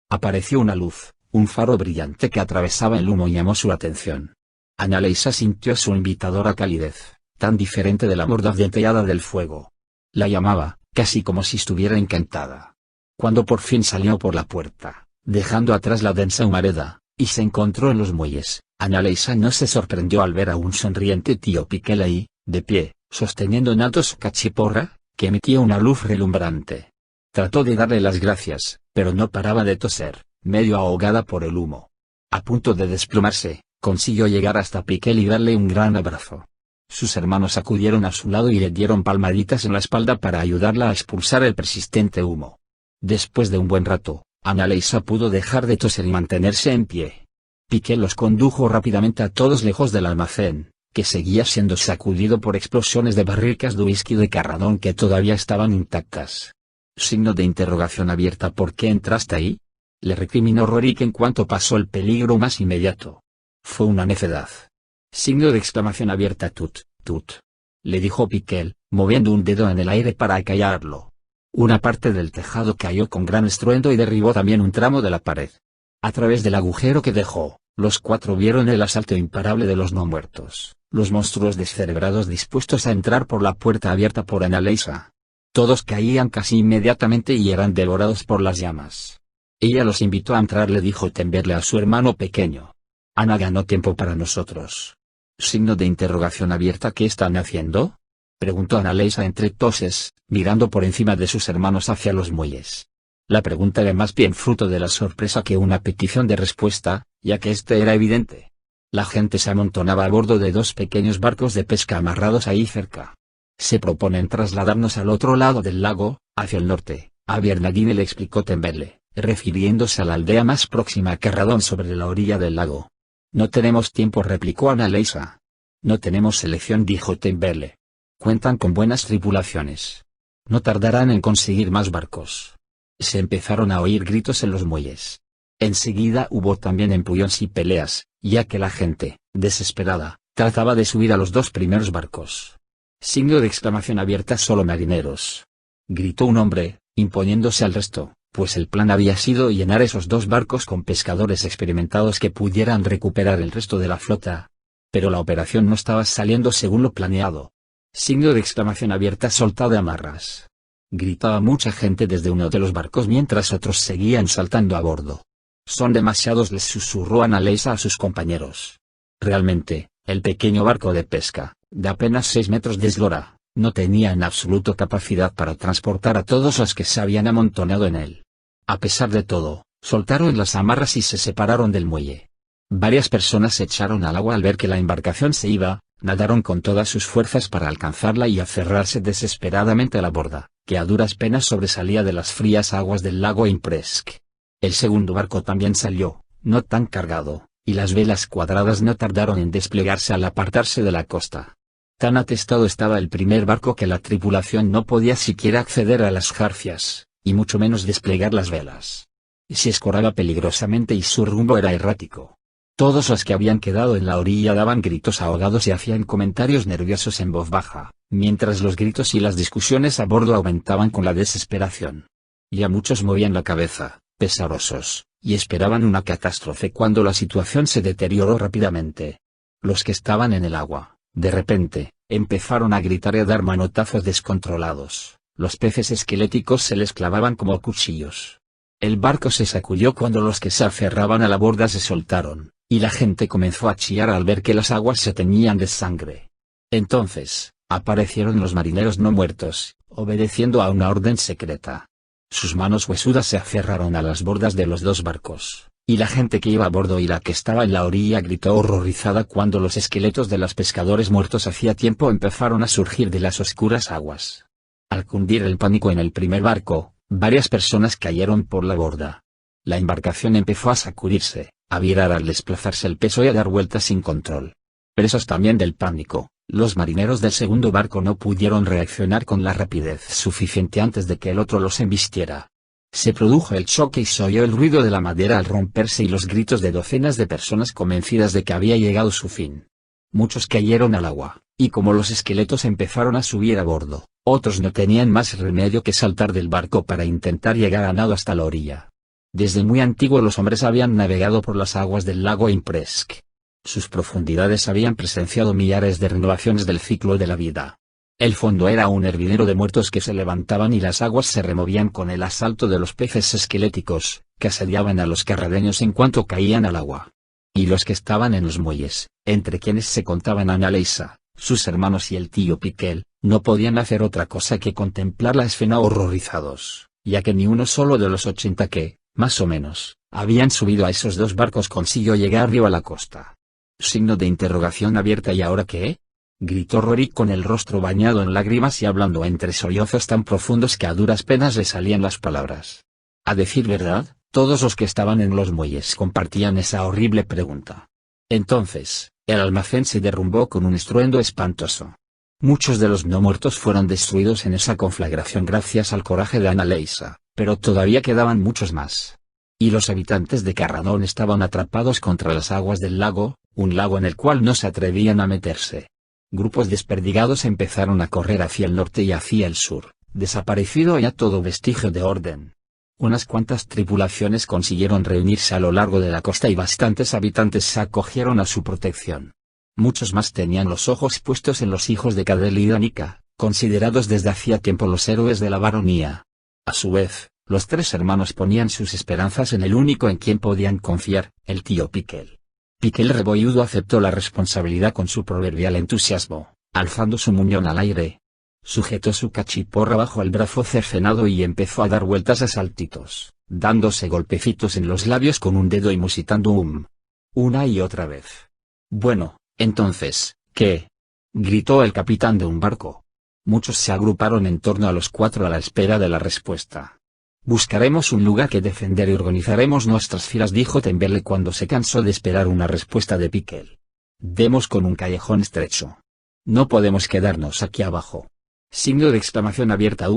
Apareció una luz, un faro brillante que atravesaba el humo y llamó su atención. Annalisa sintió su invitadora calidez, tan diferente de la mordaz denteada del fuego. La llamaba, casi como si estuviera encantada. Cuando por fin salió por la puerta, dejando atrás la densa humareda, y se encontró en los muelles, Annalisa no se sorprendió al ver a un sonriente tío Piquel ahí, de pie, sosteniendo en alto su cachiporra, que emitía una luz relumbrante. Trató de darle las gracias, pero no paraba de toser, medio ahogada por el humo. A punto de desplomarse, consiguió llegar hasta Piquel y darle un gran abrazo. Sus hermanos acudieron a su lado y le dieron palmaditas en la espalda para ayudarla a expulsar el persistente humo. Después de un buen rato, Annalisa pudo dejar de toser y mantenerse en pie. Piquel los condujo rápidamente a todos lejos del almacén, que seguía siendo sacudido por explosiones de barricas de whisky de Carradón que todavía estaban intactas. Signo de interrogación abierta. ¿Por qué entraste ahí? Le recriminó Rorik en cuanto pasó el peligro más inmediato. Fue una necedad. Signo de exclamación abierta. Tut, le dijo Piquel, moviendo un dedo en el aire para acallarlo. Una parte del tejado cayó con gran estruendo y derribó también un tramo de la pared. A través del agujero que dejó, los 4 vieron el asalto imparable de los no muertos, los monstruos descerebrados dispuestos a entrar por la puerta abierta por Annalisa. Todos caían casi inmediatamente y eran devorados por las llamas. Ella los invitó a entrar, le dijo Temberle a su hermano pequeño. Ana ganó tiempo para nosotros. Signo de interrogación abierta. ¿Qué están haciendo? Preguntó Annalisa entre toses, mirando por encima de sus hermanos hacia los muelles. La pregunta era más bien fruto de la sorpresa que una petición de respuesta, ya que este era evidente. La gente se amontonaba a bordo de 2 pequeños barcos de pesca amarrados ahí cerca. Se proponen trasladarnos al otro lado del lago, hacia el norte, a Bernardine, le explicó Temberle, refiriéndose a la aldea más próxima a Carradón sobre la orilla del lago. No tenemos tiempo, replicó Annalisa. No tenemos elección, dijo Temberle. Cuentan con buenas tripulaciones. No tardarán en conseguir más barcos. Se empezaron a oír gritos en los muelles. Enseguida hubo también empullones y peleas, ya que la gente, desesperada, trataba de subir a los 2 primeros barcos. Signo de exclamación abierta. Solo marineros. Gritó un hombre, imponiéndose al resto, pues el plan había sido llenar esos 2 barcos con pescadores experimentados que pudieran recuperar el resto de la flota. Pero la operación no estaba saliendo según lo planeado. Signo de exclamación abierta. Soltad de amarras. Gritaba mucha gente desde uno de los barcos mientras otros seguían saltando a bordo. Son demasiados, les susurró Annalisa a sus compañeros. Realmente, el pequeño barco de pesca, de apenas 6 metros de eslora, no tenía en absoluto capacidad para transportar a todos los que se habían amontonado en él. A pesar de todo, soltaron las amarras y se separaron del muelle. Varias personas se echaron al agua al ver que la embarcación se iba, nadaron con todas sus fuerzas para alcanzarla y aferrarse desesperadamente a la borda, que a duras penas sobresalía de las frías aguas del lago Impresk. El segundo barco también salió, no tan cargado, y las velas cuadradas no tardaron en desplegarse al apartarse de la costa. Tan atestado estaba el primer barco que la tripulación no podía siquiera acceder a las jarcias, y mucho menos desplegar las velas. Se escoraba peligrosamente y su rumbo era errático. Todos los que habían quedado en la orilla daban gritos ahogados y hacían comentarios nerviosos en voz baja, mientras los gritos y las discusiones a bordo aumentaban con la desesperación. Ya muchos movían la cabeza, pesarosos, y esperaban una catástrofe cuando la situación se deterioró rápidamente. Los que estaban en el agua, de repente, empezaron a gritar y a dar manotazos descontrolados. Los peces esqueléticos se les clavaban como cuchillos. El barco se sacudió cuando los que se aferraban a la borda se soltaron, y la gente comenzó a chillar al ver que las aguas se teñían de sangre. Entonces, aparecieron los marineros no muertos, obedeciendo a una orden secreta. Sus manos huesudas se aferraron a las bordas de los 2 barcos, y la gente que iba a bordo y la que estaba en la orilla gritó horrorizada cuando los esqueletos de los pescadores muertos hacía tiempo empezaron a surgir de las oscuras aguas. Al cundir el pánico en el primer barco, varias personas cayeron por la borda. La embarcación empezó a sacudirse, a virar al desplazarse el peso y a dar vueltas sin control. Presos también del pánico, los marineros del segundo barco no pudieron reaccionar con la rapidez suficiente antes de que el otro los embistiera. Se produjo el choque y se oyó el ruido de la madera al romperse y los gritos de docenas de personas convencidas de que había llegado su fin. Muchos cayeron al agua, y como los esqueletos empezaron a subir a bordo, otros no tenían más remedio que saltar del barco para intentar llegar a nado hasta la orilla. Desde muy antiguo los hombres habían navegado por las aguas del lago Impresk. Sus profundidades habían presenciado millares de renovaciones del ciclo de la vida. El fondo era un hervidero de muertos que se levantaban y las aguas se removían con el asalto de los peces esqueléticos, que asediaban a los carradeños en cuanto caían al agua. Y los que estaban en los muelles, entre quienes se contaban Annalisa, sus hermanos y el tío Piquel, no podían hacer otra cosa que contemplar la escena horrorizados, ya que ni uno solo de los 80 que, más o menos, habían subido a esos dos barcos consiguió llegar vivo a la costa. Signo de interrogación abierta. ¿Y ahora qué? Gritó Rory con el rostro bañado en lágrimas y hablando entre sollozos tan profundos que a duras penas le salían las palabras. A decir verdad, todos los que estaban en los muelles compartían esa horrible pregunta. Entonces, el almacén se derrumbó con un estruendo espantoso. Muchos de los no muertos fueron destruidos en esa conflagración gracias al coraje de Annalisa, pero todavía quedaban muchos más. Y los habitantes de Carradón estaban atrapados contra las aguas del lago, un lago en el cual no se atrevían a meterse. Grupos desperdigados empezaron a correr hacia el norte y hacia el sur, desaparecido ya todo vestigio de orden. Unas cuantas tripulaciones consiguieron reunirse a lo largo de la costa y bastantes habitantes se acogieron a su protección. Muchos más tenían los ojos puestos en los hijos de Cadel y Danica, considerados desde hacía tiempo los héroes de la baronía. A su vez, los tres hermanos ponían sus esperanzas en el único en quien podían confiar, el tío Piquel. Piquel rebolludo aceptó la responsabilidad con su proverbial entusiasmo, alzando su muñón al aire. Sujetó su cachiporra bajo el brazo cercenado y empezó a dar vueltas a saltitos, dándose golpecitos en los labios con un dedo y musitando una y otra vez. Bueno, entonces, ¿qué? Gritó el capitán de un barco. Muchos se agruparon en torno a los cuatro a la espera de la respuesta. Buscaremos un lugar que defender y organizaremos nuestras filas, dijo Temberley cuando se cansó de esperar una respuesta de Piquel. Demos con un callejón estrecho. No podemos quedarnos aquí abajo. Signo de exclamación abierta.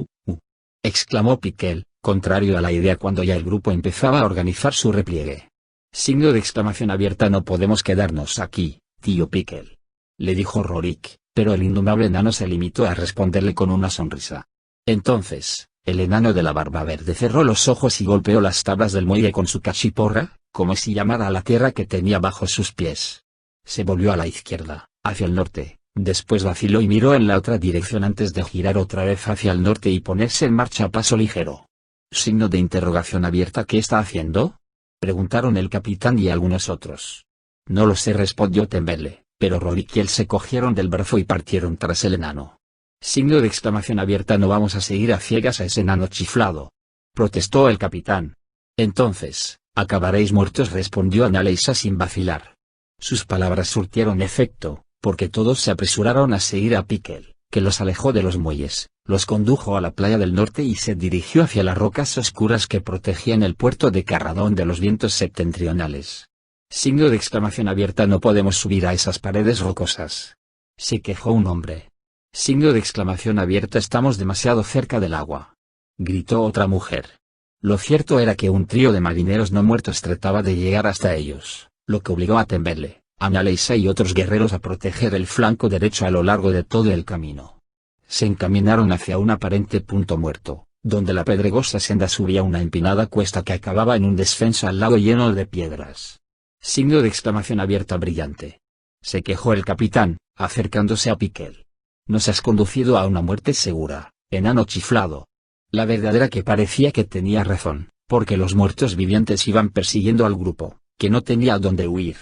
Exclamó Piquel, contrario a la idea cuando ya el grupo empezaba a organizar su repliegue. Signo de exclamación abierta. No podemos quedarnos aquí, tío Piquel. Le dijo Rorik, pero el indomable enano se limitó a responderle con una sonrisa. Entonces, el enano de la barba verde cerró los ojos y golpeó las tablas del muelle con su cachiporra, como si llamara a la tierra que tenía bajo sus pies. Se volvió a la izquierda, hacia el norte, después vaciló y miró en la otra dirección antes de girar otra vez hacia el norte y ponerse en marcha a paso ligero. Signo de interrogación abierta. ¿Qué está haciendo? Preguntaron el capitán y algunos otros. No lo sé, respondió Temberley, pero Rorik y él se cogieron del brazo y partieron tras el enano. Signo de exclamación abierta. No vamos a seguir a ciegas a ese enano chiflado, protestó el capitán. Entonces, acabaréis muertos, respondió Annalisa sin vacilar. Sus palabras surtieron efecto, porque todos se apresuraron a seguir a Piquel, que los alejó de los muelles, los condujo a la playa del norte y se dirigió hacia las rocas oscuras que protegían el puerto de Carradón de los vientos septentrionales. Signo de exclamación abierta. No podemos subir a esas paredes rocosas, se quejó un hombre. Signo de exclamación abierta. Estamos demasiado cerca del agua, gritó otra mujer. Lo cierto era que un trío de marineros no muertos trataba de llegar hasta ellos, lo que obligó a Temberley, Annalisa y otros guerreros a proteger el flanco derecho a lo largo de todo el camino. Se encaminaron hacia un aparente punto muerto, donde la pedregosa senda subía una empinada cuesta que acababa en un descenso al lago lleno de piedras. Signo de exclamación abierta brillante, se quejó el capitán, acercándose a Piquel. Nos has conducido a una muerte segura, enano chiflado. La verdadera que parecía que tenía razón, porque los muertos vivientes iban persiguiendo al grupo, que no tenía dónde huir.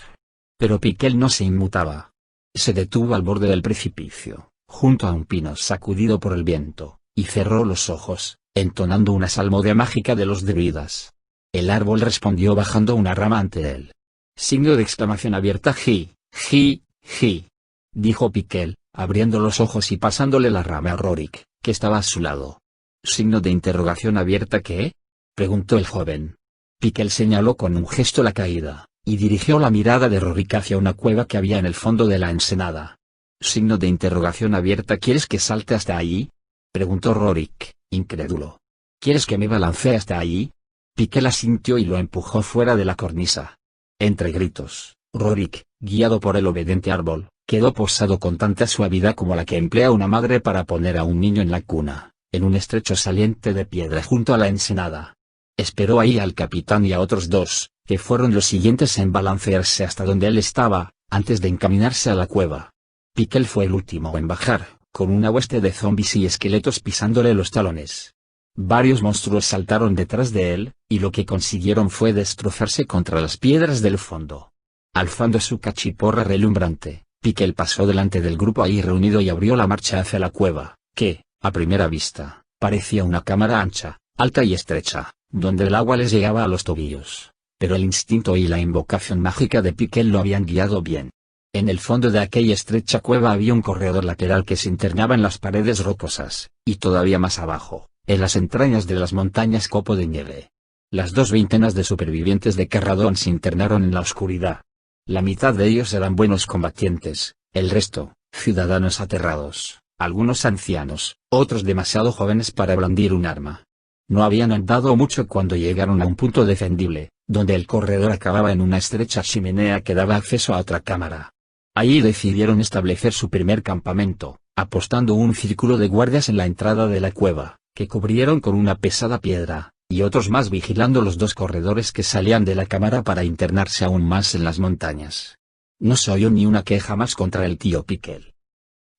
Pero Piquel no se inmutaba. Se detuvo al borde del precipicio, junto a un pino sacudido por el viento, y cerró los ojos, entonando una salmodia mágica de los druidas. El árbol respondió bajando una rama ante él. Signo de exclamación abierta. Ji, ji, ji, dijo Piquel, abriendo los ojos y pasándole la rama a Rorik, que estaba a su lado. Signo de interrogación abierta. ¿Qué? Preguntó el joven. Piquel señaló con un gesto la caída, y dirigió la mirada de Rorik hacia una cueva que había en el fondo de la ensenada. Signo de interrogación abierta. ¿Quieres que salte hasta allí? Preguntó Rorik, incrédulo. ¿Quieres que me balancee hasta allí? Piquel asintió y lo empujó fuera de la cornisa. Entre gritos, Rorik, guiado por el obediente árbol, quedó posado con tanta suavidad como la que emplea una madre para poner a un niño en la cuna, en un estrecho saliente de piedra junto a la ensenada. Esperó ahí al capitán y a otros dos, que fueron los siguientes en balancearse hasta donde él estaba, antes de encaminarse a la cueva. Piquel fue el último en bajar, con una hueste de zombis y esqueletos pisándole los talones. Varios monstruos saltaron detrás de él, y lo que consiguieron fue destrozarse contra las piedras del fondo. Alzando su cachiporra relumbrante, Piquel pasó delante del grupo ahí reunido y abrió la marcha hacia la cueva, que, a primera vista, parecía una cámara ancha, alta y estrecha, donde el agua les llegaba a los tobillos. Pero el instinto y la invocación mágica de Piquel lo habían guiado bien. En el fondo de aquella estrecha cueva había un corredor lateral que se internaba en las paredes rocosas, y todavía más abajo, en las entrañas de las montañas Copo de Nieve. Las 2 veintenas de supervivientes de Carradón se internaron en la oscuridad. La mitad de ellos eran buenos combatientes, el resto, ciudadanos aterrados, algunos ancianos, otros demasiado jóvenes para blandir un arma. No habían andado mucho cuando llegaron a un punto defendible, donde el corredor acababa en una estrecha chimenea que daba acceso a otra cámara. Allí decidieron establecer su primer campamento, apostando un círculo de guardias en la entrada de la cueva, que cubrieron con una pesada piedra, y otros más vigilando los 2 corredores que salían de la cámara para internarse aún más en las montañas. No se oyó ni una queja más contra el tío Piquel.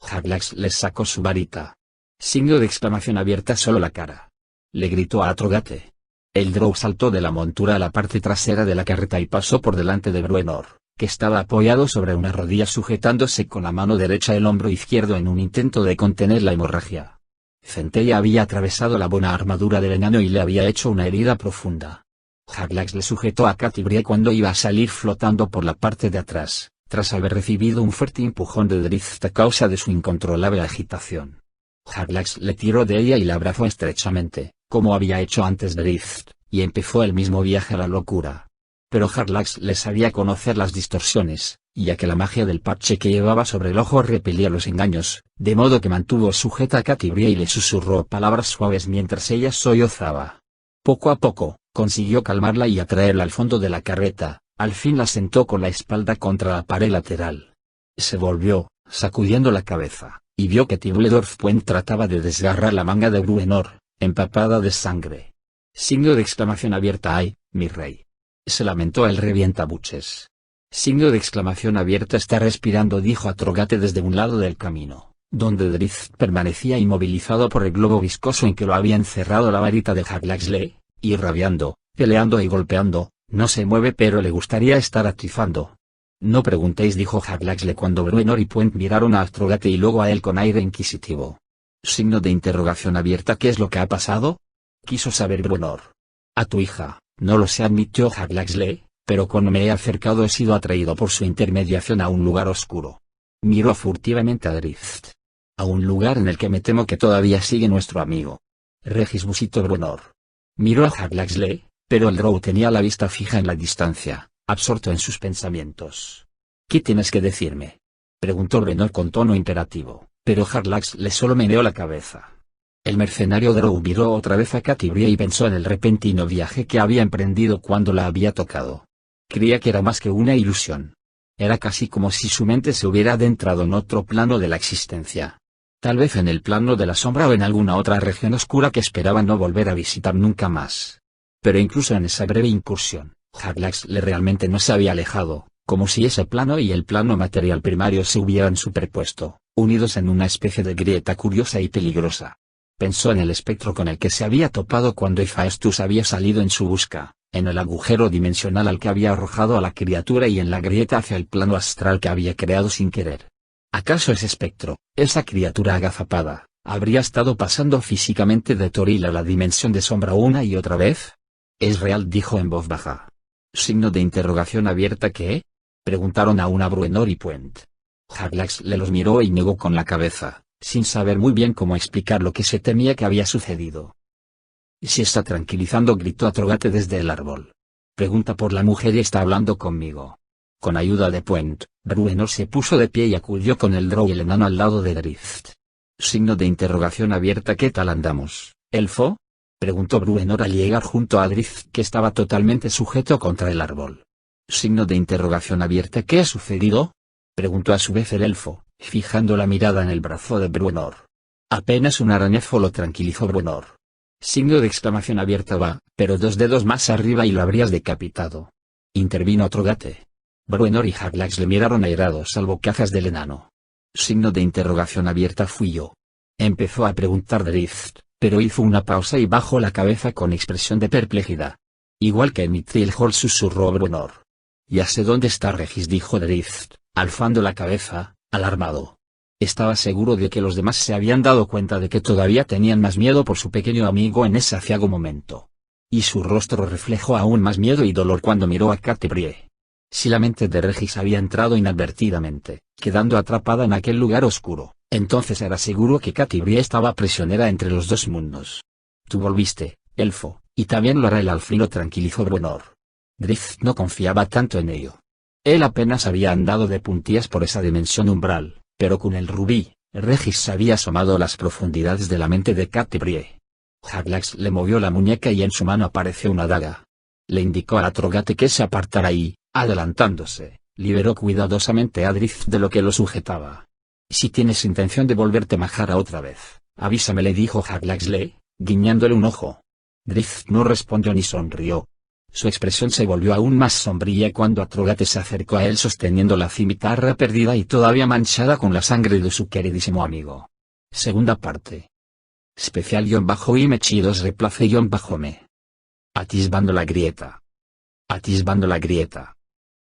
Jaglax les sacó su varita. Signo de exclamación abierta. Solo la cara. Le gritó a Atrogate. El drow saltó de la montura a la parte trasera de la carreta y pasó por delante de Bruenor, que estaba apoyado sobre una rodilla sujetándose con la mano derecha el hombro izquierdo en un intento de contener la hemorragia. Centella había atravesado la buena armadura del enano y le había hecho una herida profunda. Jaglax le sujetó a Catibrie cuando iba a salir flotando por la parte de atrás, tras haber recibido un fuerte empujón de Drizzt a causa de su incontrolable agitación. Jaglax le tiró de ella y la abrazó estrechamente, como había hecho antes Drizzt, y empezó el mismo viaje a la locura. Pero Jaglax le sabía conocer las distorsiones, ya que la magia del parche que llevaba sobre el ojo repelía los engaños, de modo que mantuvo sujeta a Catibrie y le susurró palabras suaves mientras ella sollozaba. Poco a poco, consiguió calmarla y atraerla al fondo de la carreta, al fin la sentó con la espalda contra la pared lateral. Se volvió, sacudiendo la cabeza, y vio que Tibledorf-Puent trataba de desgarrar la manga de Bruenor, empapada de sangre. Signo de exclamación abierta. ¡Ay, mi rey! Se lamentó el revientabuches. Signo de exclamación abierta. Está respirando, dijo Atrogate desde un lado del camino, donde Drizzt permanecía inmovilizado por el globo viscoso en que lo había encerrado la varita de Jaglaxle, y rabiando, peleando y golpeando. No se mueve, pero le gustaría estar atizando. No preguntéis, dijo Jaglaxle cuando Bruenor y Puent miraron a Astrogate y luego a él con aire inquisitivo. Signo de interrogación abierta. ¿Qué es lo que ha pasado? Quiso saber Bruenor. A tu hija, no lo sé, admitió Jaglaxle, pero cuando me he acercado he sido atraído por su intermediación a un lugar oscuro. Miró furtivamente a Drizzt. A un lugar en el que me temo que todavía sigue nuestro amigo Regis, musitó Bruenor. Miró a Jaglaxle, pero el drow tenía la vista fija en la distancia, absorto en sus pensamientos. ¿Qué tienes que decirme?, preguntó Bruenor con tono imperativo, pero Jaglaxle solo meneó la cabeza. El mercenario drow miró otra vez a Catibrie y pensó en el repentino viaje que había emprendido cuando la había tocado. Creía que era más que una ilusión. Era casi como si su mente se hubiera adentrado en otro plano de la existencia. Tal vez en el plano de la sombra o en alguna otra región oscura que esperaba no volver a visitar nunca más. Pero incluso en esa breve incursión, Jaglaxle realmente no se había alejado, como si ese plano y el plano material primario se hubieran superpuesto, unidos en una especie de grieta curiosa y peligrosa. Pensó en el espectro con el que se había topado cuando Hephaestus había salido en su busca, en el agujero dimensional al que había arrojado a la criatura y en la grieta hacia el plano astral que había creado sin querer. ¿Acaso ese espectro, esa criatura agazapada, habría estado pasando físicamente de Toril a la dimensión de sombra una y otra vez? Es real, dijo en voz baja. ¿Signo de interrogación abierta qué? Preguntaron a una Bruenor y Puent. Harlax le los miró y negó con la cabeza, sin saber muy bien cómo explicar lo que se temía que había sucedido. «Se está tranquilizando», gritó Atrogate desde el árbol. «Pregunta por la mujer y está hablando conmigo». Con ayuda de Puent, Bruenor se puso de pie y acudió con el drow y el enano al lado de Drift. Signo de interrogación abierta. ¿Qué tal andamos, elfo? Preguntó Bruenor al llegar junto a Drift, que estaba totalmente sujeto contra el árbol. Signo de interrogación abierta. ¿Qué ha sucedido? Preguntó a su vez el elfo, fijando la mirada en el brazo de Bruenor. Apenas un arañazo, lo tranquilizó Bruenor. Signo de exclamación abierta. Va, pero 2 dedos más arriba y lo habrías decapitado. Intervino Atrogate. Bruenor y Harlax le miraron airados al bocazas del enano. Signo de interrogación abierta. Fui yo. Empezó a preguntar Drift, pero hizo una pausa y bajó la cabeza con expresión de perplejidad. Igual que en Mithril Hall, susurró Bruenor. Ya sé dónde está Regis, dijo Drift, alzando la cabeza, alarmado. Estaba seguro de que los demás se habían dado cuenta de que todavía tenían más miedo por su pequeño amigo en ese aciago momento. Y su rostro reflejó aún más miedo y dolor cuando miró a Catibrie. Si la mente de Regis había entrado inadvertidamente, quedando atrapada en aquel lugar oscuro, entonces era seguro que Catibrie estaba prisionera entre los 2 mundos. Tú volviste, elfo, y también lo hará el alfil, lo tranquilizó Bruenor. Drift no confiaba tanto en ello. Él apenas había andado de puntillas por esa dimensión umbral, pero con el rubí, Regis se había asomado a las profundidades de la mente de Catibrie. Harlax le movió la muñeca y en su mano apareció una daga. Le indicó a Atrogate que se apartara y, adelantándose, liberó cuidadosamente a Drift de lo que lo sujetaba. Si tienes intención de volverte majara otra vez, avísame, le dijo Harlaxle, guiñándole un ojo. Drift no respondió ni sonrió. Su expresión se volvió aún más sombría cuando Atrogate se acercó a él sosteniendo la cimitarra perdida y todavía manchada con la sangre de su queridísimo amigo. Segunda parte. Especial-Imechidos replace-me. Atisbando la grieta. Atisbando la grieta.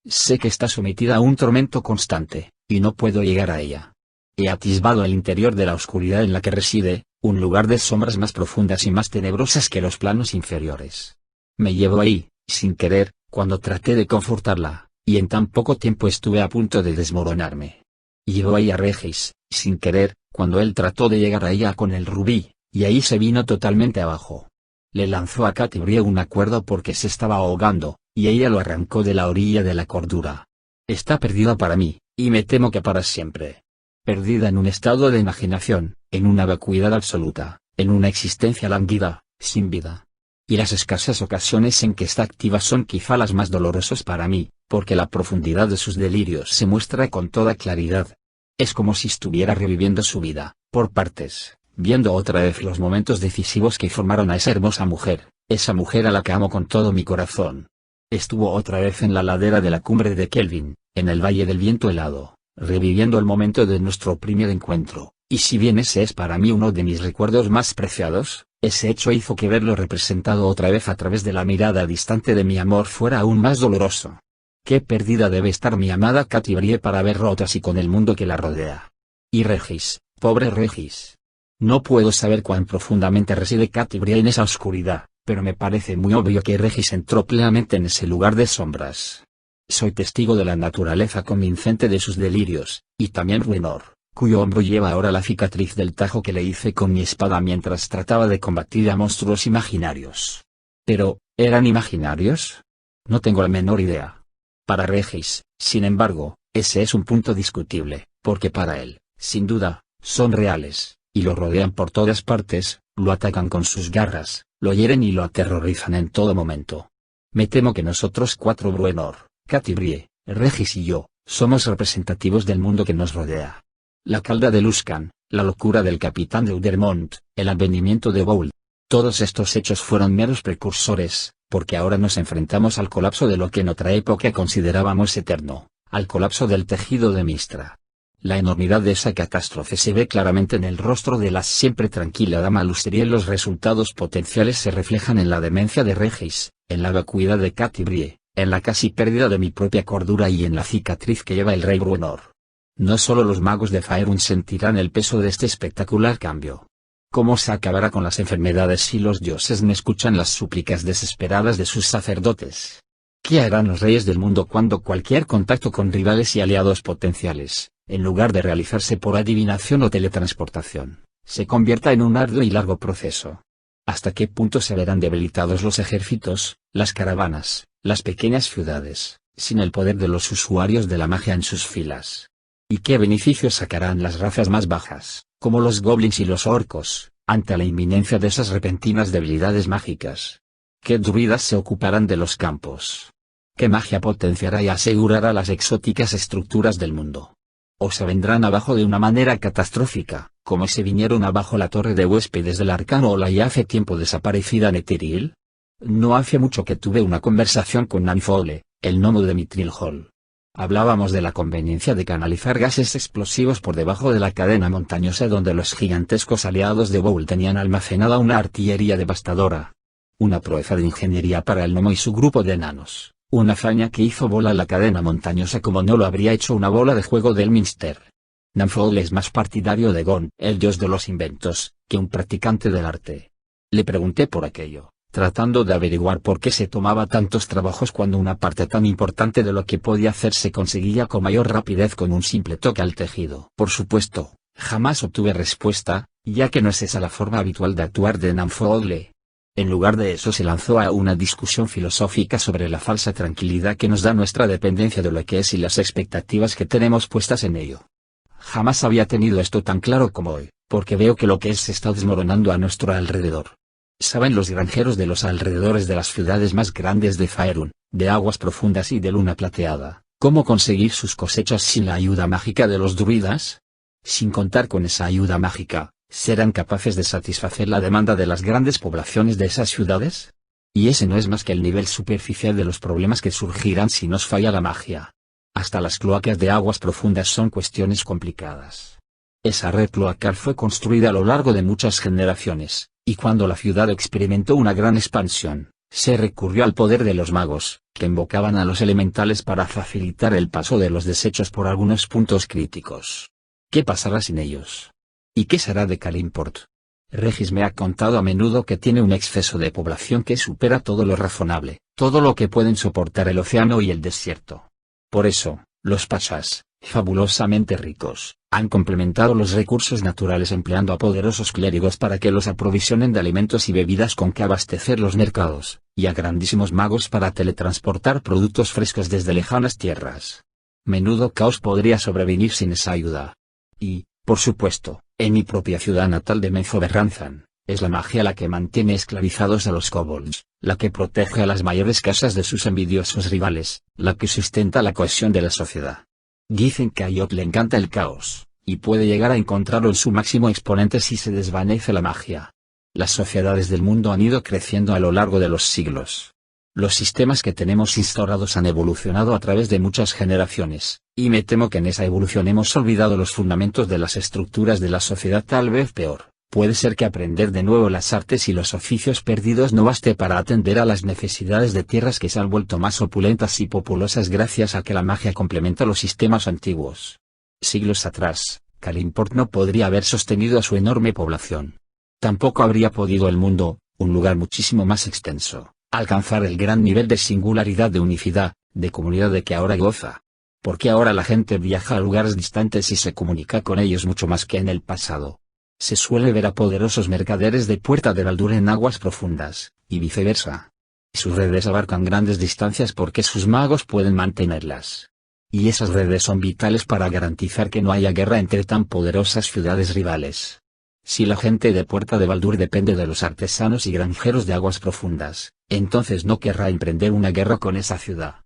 Sé que está sometida a un tormento constante, y no puedo llegar a ella. He atisbado el interior de la oscuridad en la que reside, un lugar de sombras más profundas y más tenebrosas que los planos inferiores. Me llevo ahí, sin querer, cuando traté de confortarla, y en tan poco tiempo estuve a punto de desmoronarme. Llevo ahí a Regis, sin querer, cuando él trató de llegar a ella con el rubí, y ahí se vino totalmente abajo. Le lanzó a Catibrie una cuerda porque se estaba ahogando, y ella lo arrancó de la orilla de la cordura. Está perdida para mí, y me temo que para siempre. Perdida en un estado de imaginación, en una vacuidad absoluta, en una existencia lánguida, sin vida. Y las escasas ocasiones en que está activa son quizá las más dolorosas para mí, porque la profundidad de sus delirios se muestra con toda claridad. Es como si estuviera reviviendo su vida, por partes, viendo otra vez los momentos decisivos que formaron a esa hermosa mujer, esa mujer a la que amo con todo mi corazón. Estuvo otra vez en la ladera de la cumbre de Kelvin, en el Valle del Viento Helado, reviviendo el momento de nuestro primer encuentro, y si bien ese es para mí uno de mis recuerdos más preciados, ese hecho hizo que verlo representado otra vez a través de la mirada distante de mi amor fuera aún más doloroso. Qué perdida debe estar mi amada Catibrie para ver roto así con el mundo que la rodea. Y Regis, pobre Regis. No puedo saber cuán profundamente reside Catibrie en esa oscuridad, pero me parece muy obvio que Regis entró plenamente en ese lugar de sombras. Soy testigo de la naturaleza convincente de sus delirios, y también Bruenor, cuyo hombro lleva ahora la cicatriz del tajo que le hice con mi espada mientras trataba de combatir a monstruos imaginarios. Pero, ¿eran imaginarios? No tengo la menor idea. Para Regis, sin embargo, ese es un punto discutible, porque para él, sin duda, son reales, y lo rodean por todas partes, lo atacan con sus garras, lo hieren y lo aterrorizan en todo momento. Me temo que nosotros 4, Bruenor, Catibrie, Regis y yo, somos representativos del mundo que nos rodea. La calda de Luskan, la locura del capitán de Udermont, el advenimiento de Bould. Todos estos hechos fueron meros precursores, porque ahora nos enfrentamos al colapso de lo que en otra época considerábamos eterno, al colapso del tejido de Mistra. La enormidad de esa catástrofe se ve claramente en el rostro de la siempre tranquila dama Lusteriel. Los resultados potenciales se reflejan en la demencia de Regis, en la vacuidad de Catibrie, en la casi pérdida de mi propia cordura y en la cicatriz que lleva el rey Bruenor. No solo los magos de Faerun sentirán el peso de este espectacular cambio. ¿Cómo se acabará con las enfermedades si los dioses no escuchan las súplicas desesperadas de sus sacerdotes? ¿Qué harán los reyes del mundo cuando cualquier contacto con rivales y aliados potenciales, en lugar de realizarse por adivinación o teletransportación, se convierta en un arduo y largo proceso? ¿Hasta qué punto se verán debilitados los ejércitos, las caravanas, las pequeñas ciudades, sin el poder de los usuarios de la magia en sus filas? ¿Y qué beneficios sacarán las razas más bajas, como los goblins y los orcos, ante la inminencia de esas repentinas debilidades mágicas? ¿Qué druidas se ocuparán de los campos? ¿Qué magia potenciará y asegurará las exóticas estructuras del mundo? ¿O se vendrán abajo de una manera catastrófica, como se vinieron abajo la torre de huéspedes del arcano o la ya hace tiempo desaparecida Netheril? No hace mucho que tuve una conversación con Nanfole, el gnomo de Mithril Hall. Hablábamos de la conveniencia de canalizar gases explosivos por debajo de la cadena montañosa donde los gigantescos aliados de Bowl tenían almacenada una artillería devastadora. Una proeza de ingeniería para el gnomo y su grupo de enanos. Una hazaña que hizo bola la cadena montañosa como no lo habría hecho una bola de juego del Minster. Nanfole es más partidario de Gon, el dios de los inventos, que un practicante del arte. Le pregunté por aquello, tratando de averiguar por qué se tomaba tantos trabajos cuando una parte tan importante de lo que podía hacer se conseguía con mayor rapidez con un simple toque al tejido. Por supuesto, jamás obtuve respuesta, ya que no es esa la forma habitual de actuar de Nanfole. En lugar de eso se lanzó a una discusión filosófica sobre la falsa tranquilidad que nos da nuestra dependencia de lo que es y las expectativas que tenemos puestas en ello. Jamás había tenido esto tan claro como hoy, porque veo que lo que es se está desmoronando a nuestro alrededor. ¿Saben los granjeros de los alrededores de las ciudades más grandes de Faerun, de Aguas Profundas y de Luna Plateada, cómo conseguir sus cosechas sin la ayuda mágica de los druidas? Sin contar con esa ayuda mágica, ¿serán capaces de satisfacer la demanda de las grandes poblaciones de esas ciudades? Y ese no es más que el nivel superficial de los problemas que surgirán si nos falla la magia. Hasta las cloacas de Aguas Profundas son cuestiones complicadas. Esa red cloacal fue construida a lo largo de muchas generaciones, y cuando la ciudad experimentó una gran expansión, se recurrió al poder de los magos, que invocaban a los elementales para facilitar el paso de los desechos por algunos puntos críticos. ¿Qué pasará sin ellos? ¿Y qué será de Kalimport? Regis me ha contado a menudo que tiene un exceso de población que supera todo lo razonable, todo lo que pueden soportar el océano y el desierto. Por eso, los pachas, fabulosamente ricos, han complementado los recursos naturales empleando a poderosos clérigos para que los aprovisionen de alimentos y bebidas con que abastecer los mercados, y a grandísimos magos para teletransportar productos frescos desde lejanas tierras. Menudo caos podría sobrevenir sin esa ayuda. Y, por supuesto, en mi propia ciudad natal de Menzoberranzan, es la magia la que mantiene esclavizados a los kobolds, la que protege a las mayores casas de sus envidiosos rivales, la que sustenta la cohesión de la sociedad. Dicen que a Yot le encanta el caos, y puede llegar a encontrarlo en su máximo exponente si se desvanece la magia. Las sociedades del mundo han ido creciendo a lo largo de los siglos. Los sistemas que tenemos instaurados han evolucionado a través de muchas generaciones, y me temo que en esa evolución hemos olvidado los fundamentos de las estructuras de la sociedad. Tal vez peor, puede ser que aprender de nuevo las artes y los oficios perdidos no baste para atender a las necesidades de tierras que se han vuelto más opulentas y populosas gracias a que la magia complementa los sistemas antiguos. Siglos atrás, Kalimport no podría haber sostenido a su enorme población. Tampoco habría podido el mundo, un lugar muchísimo más extenso, alcanzar el gran nivel de singularidad, de unicidad, de comunidad de que ahora goza. Porque ahora la gente viaja a lugares distantes y se comunica con ellos mucho más que en el pasado. Se suele ver a poderosos mercaderes de Puerta de Baldur en Aguas Profundas, y viceversa. Sus redes abarcan grandes distancias porque sus magos pueden mantenerlas. Y esas redes son vitales para garantizar que no haya guerra entre tan poderosas ciudades rivales. Si la gente de Puerta de Baldur depende de los artesanos y granjeros de Aguas Profundas, entonces no querrá emprender una guerra con esa ciudad.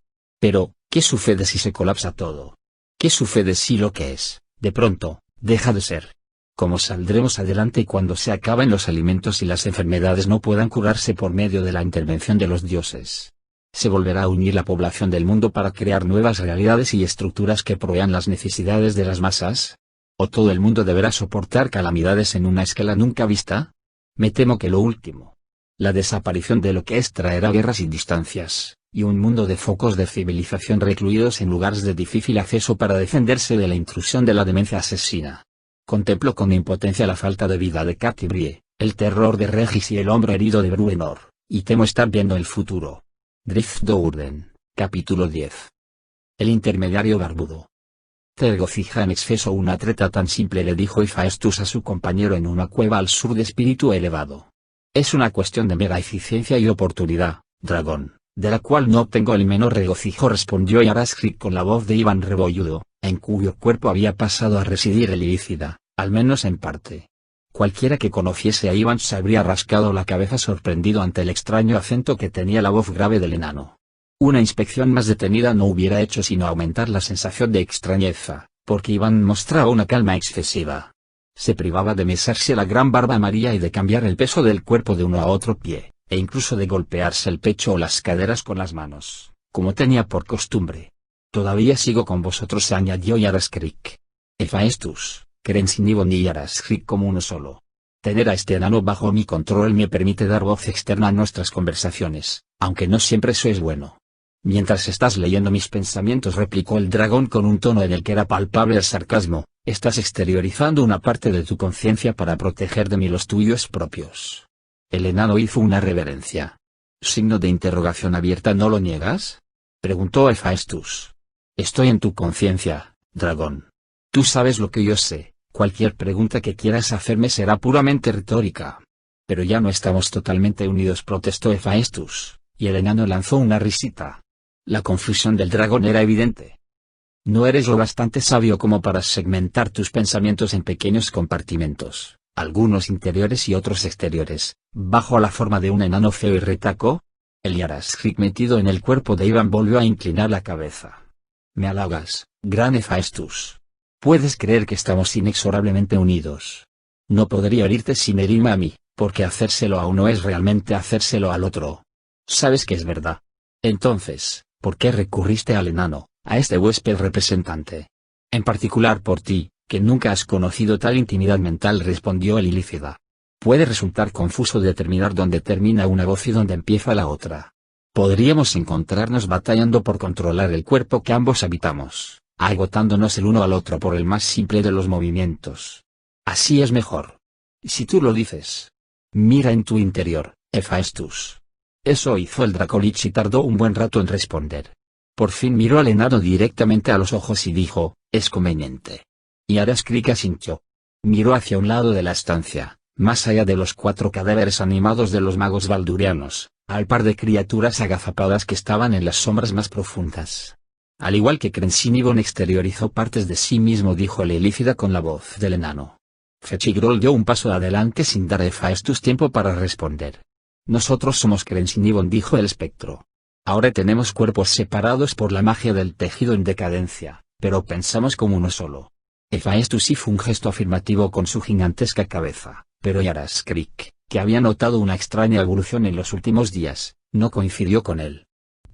Pero, ¿qué sucede si se colapsa todo? ¿Qué sucede si lo que es, de pronto, deja de ser? ¿Cómo saldremos adelante cuando se acaben los alimentos y las enfermedades no puedan curarse por medio de la intervención de los dioses? ¿Se volverá a unir la población del mundo para crear nuevas realidades y estructuras que provean las necesidades de las masas? ¿O todo el mundo deberá soportar calamidades en una escala nunca vista? Me temo que lo último. La desaparición de lo que es traerá guerras y distancias, y un mundo de focos de civilización recluidos en lugares de difícil acceso para defenderse de la intrusión de la demencia asesina. Contemplo con impotencia la falta de vida de Catibrie, el terror de Regis y el hombro herido de Bruenor, y temo estar viendo el futuro. Drift Dourden, capítulo 10. El intermediario barbudo. Te regocija en exceso una treta tan simple, le dijo Hephaestus a su compañero en una cueva al sur de Espíritu Elevado. Es una cuestión de mera eficiencia y oportunidad, dragón, de la cual no obtengo el menor regocijo, respondió Yaraskrik con la voz de Iván Rebolludo, en cuyo cuerpo había pasado a residir el ilícida, al menos en parte. Cualquiera que conociese a Iván se habría rascado la cabeza sorprendido ante el extraño acento que tenía la voz grave del enano. Una inspección más detenida no hubiera hecho sino aumentar la sensación de extrañeza, porque Iván mostraba una calma excesiva. Se privaba de mesarse la gran barba amarilla y de cambiar el peso del cuerpo de uno a otro pie, e incluso de golpearse el pecho o las caderas con las manos, como tenía por costumbre. Todavía sigo con vosotros, se añadió Yaraskrik. Hephaestus, Crensinibon y Yaraskrik como uno solo. Tener a este enano bajo mi control me permite dar voz externa a nuestras conversaciones, aunque no siempre eso es bueno. Mientras estás leyendo mis pensamientos, replicó el dragón con un tono en el que era palpable el sarcasmo, estás exteriorizando una parte de tu conciencia para proteger de mí los tuyos propios. El enano hizo una reverencia. ¿Signo de interrogación abierta, no lo niegas? Preguntó Hephaestus. Estoy en tu conciencia, dragón. Tú sabes lo que yo sé, cualquier pregunta que quieras hacerme será puramente retórica. Pero ya no estamos totalmente unidos, protestó Hephaestus, y el enano lanzó una risita. La confusión del dragón era evidente. No eres lo bastante sabio como para segmentar tus pensamientos en pequeños compartimentos, algunos interiores y otros exteriores, bajo la forma de un enano feo y retaco. El Yaraskrik metido en el cuerpo de Iván volvió a inclinar la cabeza. Me halagas, gran Hephaestus. Puedes creer que estamos inexorablemente unidos. No podría herirte sin herirme a mí, porque hacérselo a uno es realmente hacérselo al otro. Sabes que es verdad. Entonces, ¿por qué recurriste al enano, a este huésped representante? En particular por ti, que nunca has conocido tal intimidad mental, respondió el ilícida. Puede resultar confuso determinar dónde termina una voz y dónde empieza la otra. Podríamos encontrarnos batallando por controlar el cuerpo que ambos habitamos, agotándonos el uno al otro por el más simple de los movimientos. Así es mejor. Si tú lo dices. Mira en tu interior, Hephaestus. Eso hizo el Dracolich y tardó un buen rato en responder. Por fin miró al enano directamente a los ojos y dijo, es conveniente. Y Yaraskrik asintió. Miró hacia un lado de la estancia, más allá de los 4 cadáveres animados de los magos valdurianos, al par de criaturas agazapadas que estaban en las sombras más profundas. Al igual que Crensinibon exteriorizó partes de sí mismo, dijo el ilícida con la voz del enano. Fechigrol dio un paso adelante sin dar a Hephaestus tiempo para responder. Nosotros somos Crensinibon, dijo el espectro. Ahora tenemos cuerpos separados por la magia del tejido en decadencia, pero pensamos como uno solo. Hephaestus hizo un gesto afirmativo con su gigantesca cabeza, pero Yaraskrik, que había notado una extraña evolución en los últimos días, no coincidió con él.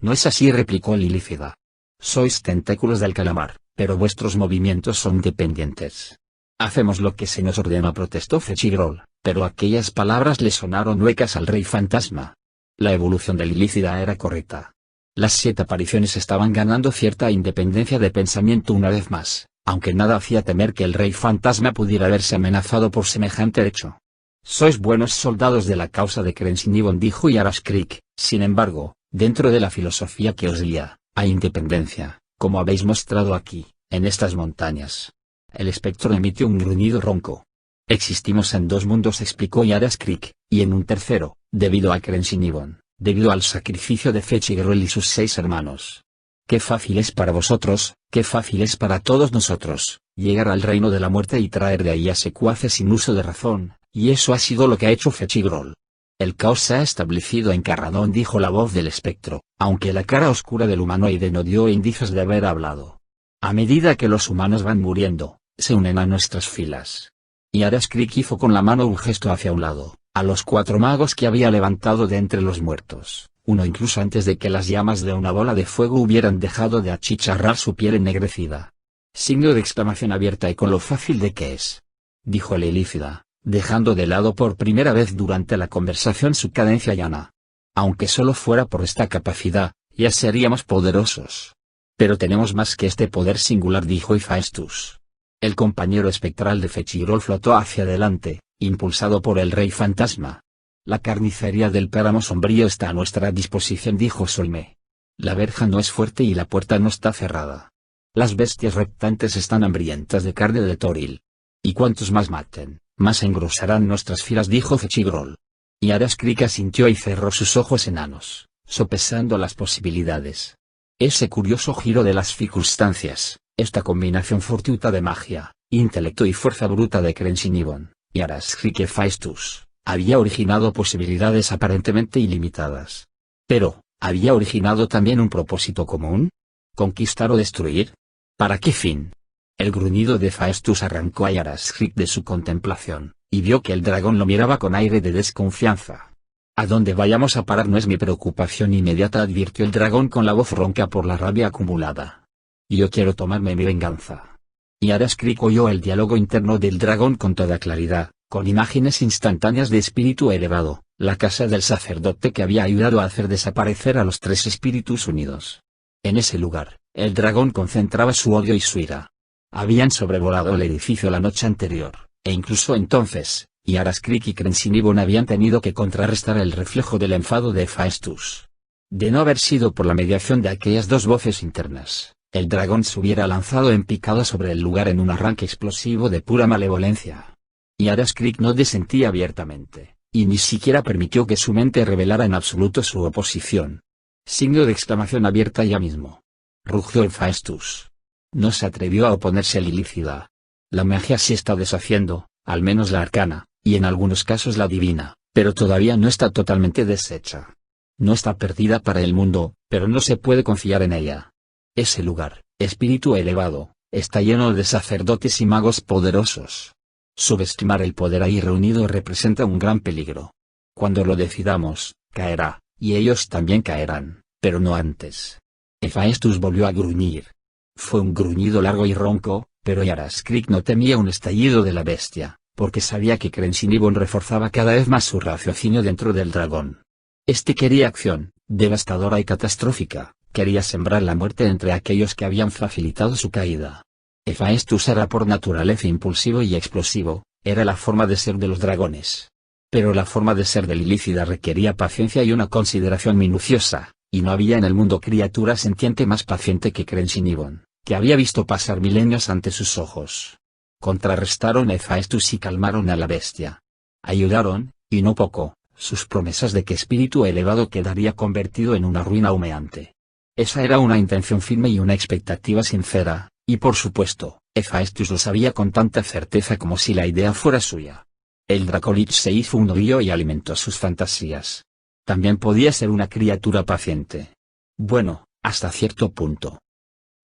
No es así, replicó el ilícida. Sois tentáculos del calamar, pero vuestros movimientos son dependientes. Hacemos lo que se nos ordena, protestó Fechigrol, pero aquellas palabras le sonaron huecas al rey fantasma. La evolución del ilícida era correcta. Las 7 apariciones estaban ganando cierta independencia de pensamiento una vez más, aunque nada hacía temer que el rey fantasma pudiera verse amenazado por semejante hecho. Sois buenos soldados de la causa de Crensinibon, dijo Yaraskrik, sin embargo, dentro de la filosofía que os guía, hay independencia, como habéis mostrado aquí, en estas montañas. El espectro emitió un gruñido ronco. Existimos en 2 mundos, explicó Yaraskrik, y en un tercero, debido a Crensinibon, debido al sacrificio de Fechigrol y sus 6 hermanos. Qué fácil es para vosotros, qué fácil es para todos nosotros, llegar al reino de la muerte y traer de ahí a secuaces sin uso de razón, y eso ha sido lo que ha hecho Fechigrol. El caos se ha establecido en Carradón, dijo la voz del espectro, aunque la cara oscura del humanoide no dio indicios de haber hablado. A medida que los humanos van muriendo, se unen a nuestras filas. Y Yaraskrik hizo con la mano un gesto hacia un lado, a los 4 magos que había levantado de entre los muertos, uno incluso antes de que las llamas de una bola de fuego hubieran dejado de achicharrar su piel ennegrecida. Signo de exclamación abierta y con lo fácil de que es. Dijo el ilícida, dejando de lado por primera vez durante la conversación su cadencia llana. Aunque solo fuera por esta capacidad, ya seríamos poderosos. Pero tenemos más que este poder singular, dijo Hephaestus. El compañero espectral de Fechirol flotó hacia adelante, impulsado por el rey fantasma. La carnicería del páramo sombrío está a nuestra disposición, dijo Solme. La verja no es fuerte y la puerta no está cerrada. Las bestias reptantes están hambrientas de carne de Toril. Y cuantos más maten, más engrosarán nuestras filas, dijo Fechirol. Y Araskrik asintió y cerró sus ojos enanos, sopesando las posibilidades. Ese curioso giro de las circunstancias, esta combinación fortuita de magia, intelecto y fuerza bruta de Crensinibon, y Araskrik Hephaestus, había originado posibilidades aparentemente ilimitadas. Pero, ¿había originado también un propósito común? ¿Conquistar o destruir? ¿Para qué fin? El gruñido de Hephaestus arrancó a Araskrik de su contemplación, y vio que el dragón lo miraba con aire de desconfianza. «A dónde vayamos a parar no es mi preocupación inmediata», advirtió el dragón con la voz ronca por la rabia acumulada. «Yo quiero tomarme mi venganza». Y Araskrik oyó el diálogo interno del dragón con toda claridad, con imágenes instantáneas de espíritu elevado, la casa del sacerdote que había ayudado a hacer desaparecer a los tres espíritus unidos. En ese lugar, el dragón concentraba su odio y su ira. Habían sobrevolado el edificio la noche anterior, e incluso entonces, y Araskrik y Crensinibon habían tenido que contrarrestar el reflejo del enfado de Hephaestus. De no haber sido por la mediación de aquellas dos voces internas, el dragón se hubiera lanzado en picada sobre el lugar en un arranque explosivo de pura malevolencia. Y Araskrik no disentía abiertamente, y ni siquiera permitió que su mente revelara en absoluto su oposición. Signo de exclamación abierta ya mismo. Rugió Hephaestus. No se atrevió a oponerse a Lilícida. La magia se está deshaciendo, al menos la arcana, y en algunos casos la divina, pero todavía no está totalmente deshecha. No está perdida para el mundo, pero no se puede confiar en ella. Ese lugar, espíritu elevado, está lleno de sacerdotes y magos poderosos. Subestimar el poder ahí reunido representa un gran peligro. Cuando lo decidamos, caerá, y ellos también caerán, pero no antes. Hephaestus volvió a gruñir. Fue un gruñido largo y ronco, pero Araskrik no temía un estallido de la bestia, porque sabía que Crensinibon reforzaba cada vez más su raciocinio dentro del dragón. Este quería acción, devastadora y catastrófica, quería sembrar la muerte entre aquellos que habían facilitado su caída. Hephaestus era por naturaleza impulsivo y explosivo, era la forma de ser de los dragones. Pero la forma de ser de Lilícida requería paciencia y una consideración minuciosa, y no había en el mundo criatura sentiente más paciente que Crensinibon, que había visto pasar milenios ante sus ojos. Contrarrestaron a Hephaestus y calmaron a la bestia. Ayudaron, y no poco, sus promesas de que espíritu elevado quedaría convertido en una ruina humeante. Esa era una intención firme y una expectativa sincera, y por supuesto, Hephaestus lo sabía con tanta certeza como si la idea fuera suya. El Dracolich se hizo un ovillo y alimentó sus fantasías. También podía ser una criatura paciente. Bueno, hasta cierto punto.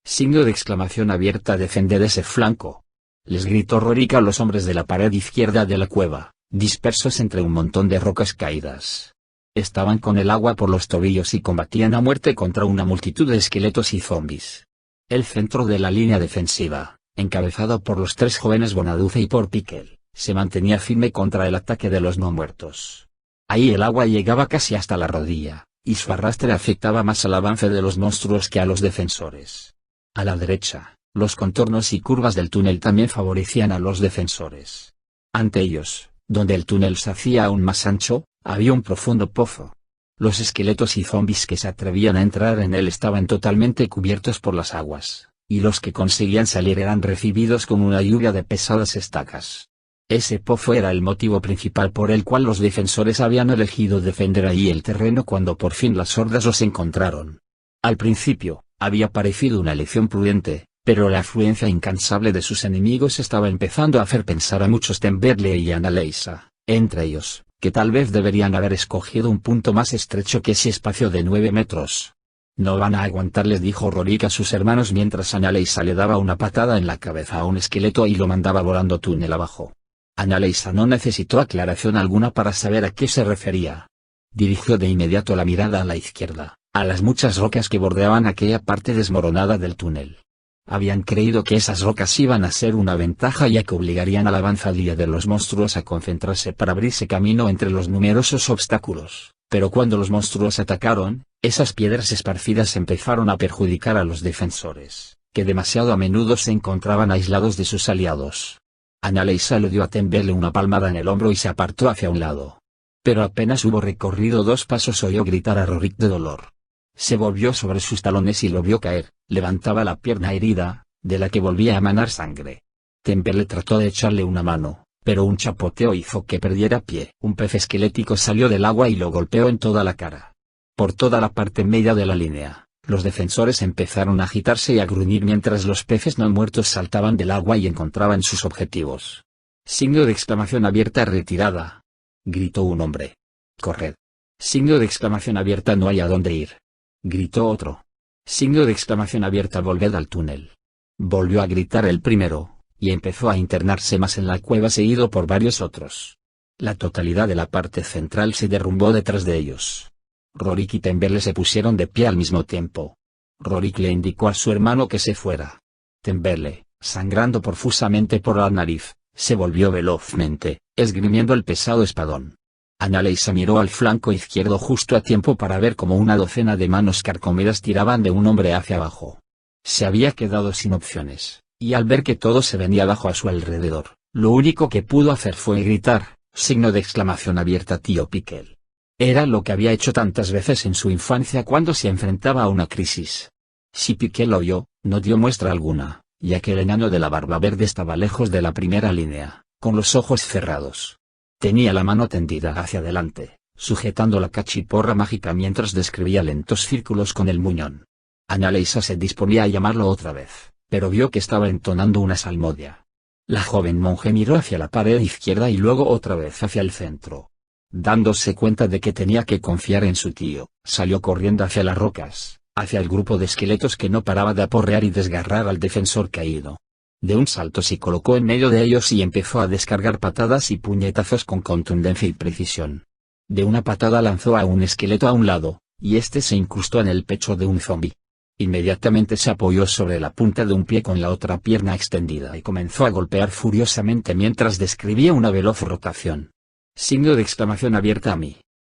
Signo de exclamación abierta: defended ese flanco. Les gritó Rorik a los hombres de la pared izquierda de la cueva, dispersos entre un montón de rocas caídas. Estaban con el agua por los tobillos y combatían a muerte contra una multitud de esqueletos y zombis. El centro de la línea defensiva, encabezado por los tres jóvenes Bonaduce y por Piquel, se mantenía firme contra el ataque de los no muertos. Ahí el agua llegaba casi hasta la rodilla, y su arrastre afectaba más al avance de los monstruos que a los defensores. A la derecha, los contornos y curvas del túnel también favorecían a los defensores. Ante ellos, donde el túnel se hacía aún más ancho, había un profundo pozo. Los esqueletos y zombis que se atrevían a entrar en él estaban totalmente cubiertos por las aguas, y los que conseguían salir eran recibidos con una lluvia de pesadas estacas. Ese pozo era el motivo principal por el cual los defensores habían elegido defender allí el terreno cuando por fin las hordas los encontraron. Al principio, había parecido una elección prudente, pero la afluencia incansable de sus enemigos estaba empezando a hacer pensar a muchos Temberle y Annaleisa, entre ellos, que tal vez deberían haber escogido un punto más estrecho que ese espacio de 9 metros. No van a aguantar, les dijo Rorik a sus hermanos mientras Annaleisa le daba una patada en la cabeza a un esqueleto y lo mandaba volando túnel abajo. Annaleisa no necesitó aclaración alguna para saber a qué se refería. Dirigió de inmediato la mirada a la izquierda, a las muchas rocas que bordeaban aquella parte desmoronada del túnel. Habían creído que esas rocas iban a ser una ventaja ya que obligarían a la avanzadilla de los monstruos a concentrarse para abrirse camino entre los numerosos obstáculos, pero cuando los monstruos atacaron, esas piedras esparcidas empezaron a perjudicar a los defensores. que demasiado a menudo se encontraban aislados de sus aliados. Annalisa le dio a Temberle una palmada en el hombro y se apartó hacia un lado. Pero apenas hubo recorrido 2 pasos oyó gritar a Rorik de dolor. Se volvió sobre sus talones y lo vio caer, levantaba la pierna herida, de la que volvía a emanar sangre. Temberle trató de echarle una mano, pero un chapoteo hizo que perdiera pie. Un pez esquelético salió del agua y lo golpeó en toda la cara. Por toda la parte media de la línea, los defensores empezaron a agitarse y a gruñir mientras los peces no muertos saltaban del agua y encontraban sus objetivos. Signo de exclamación abierta retirada. Gritó un hombre. Corred. Signo de exclamación abierta no hay a dónde ir. Gritó otro. Signo de exclamación abierta volved al túnel. Volvió a gritar el primero, y empezó a internarse más en la cueva seguido por varios otros. La totalidad de la parte central se derrumbó detrás de ellos. Rorik y Temberle se pusieron de pie al mismo tiempo. Rorik le indicó a su hermano que se fuera. Temberle, sangrando profusamente por la nariz, se volvió velozmente, esgrimiendo el pesado espadón. Annalisa miró al flanco izquierdo justo a tiempo para ver cómo una docena de manos carcomidas tiraban de un hombre hacia abajo. Se había quedado sin opciones, y al ver que todo se venía abajo a su alrededor, lo único que pudo hacer fue gritar, signo de exclamación abierta tío Pickle. Era lo que había hecho tantas veces en su infancia cuando se enfrentaba a una crisis. Si Pickle lo oyó, no dio muestra alguna, ya que el enano de la barba verde estaba lejos de la primera línea, con los ojos cerrados. Tenía la mano tendida hacia adelante, sujetando la cachiporra mágica mientras describía lentos círculos con el muñón. Annalisa se disponía a llamarlo otra vez, pero vio que estaba entonando una salmodia. La joven monje miró hacia la pared izquierda y luego otra vez hacia el centro. Dándose cuenta de que tenía que confiar en su tío, salió corriendo hacia las rocas, hacia el grupo de esqueletos que no paraba de aporrear y desgarrar al defensor caído. De un salto se colocó en medio de ellos y empezó a descargar patadas y puñetazos con contundencia y precisión. De una patada lanzó a un esqueleto a un lado, y este se incrustó en el pecho de un zombi. Inmediatamente se apoyó sobre la punta de un pie con la otra pierna extendida y comenzó a golpear furiosamente mientras describía una veloz rotación. Signo de exclamación abierta a mí.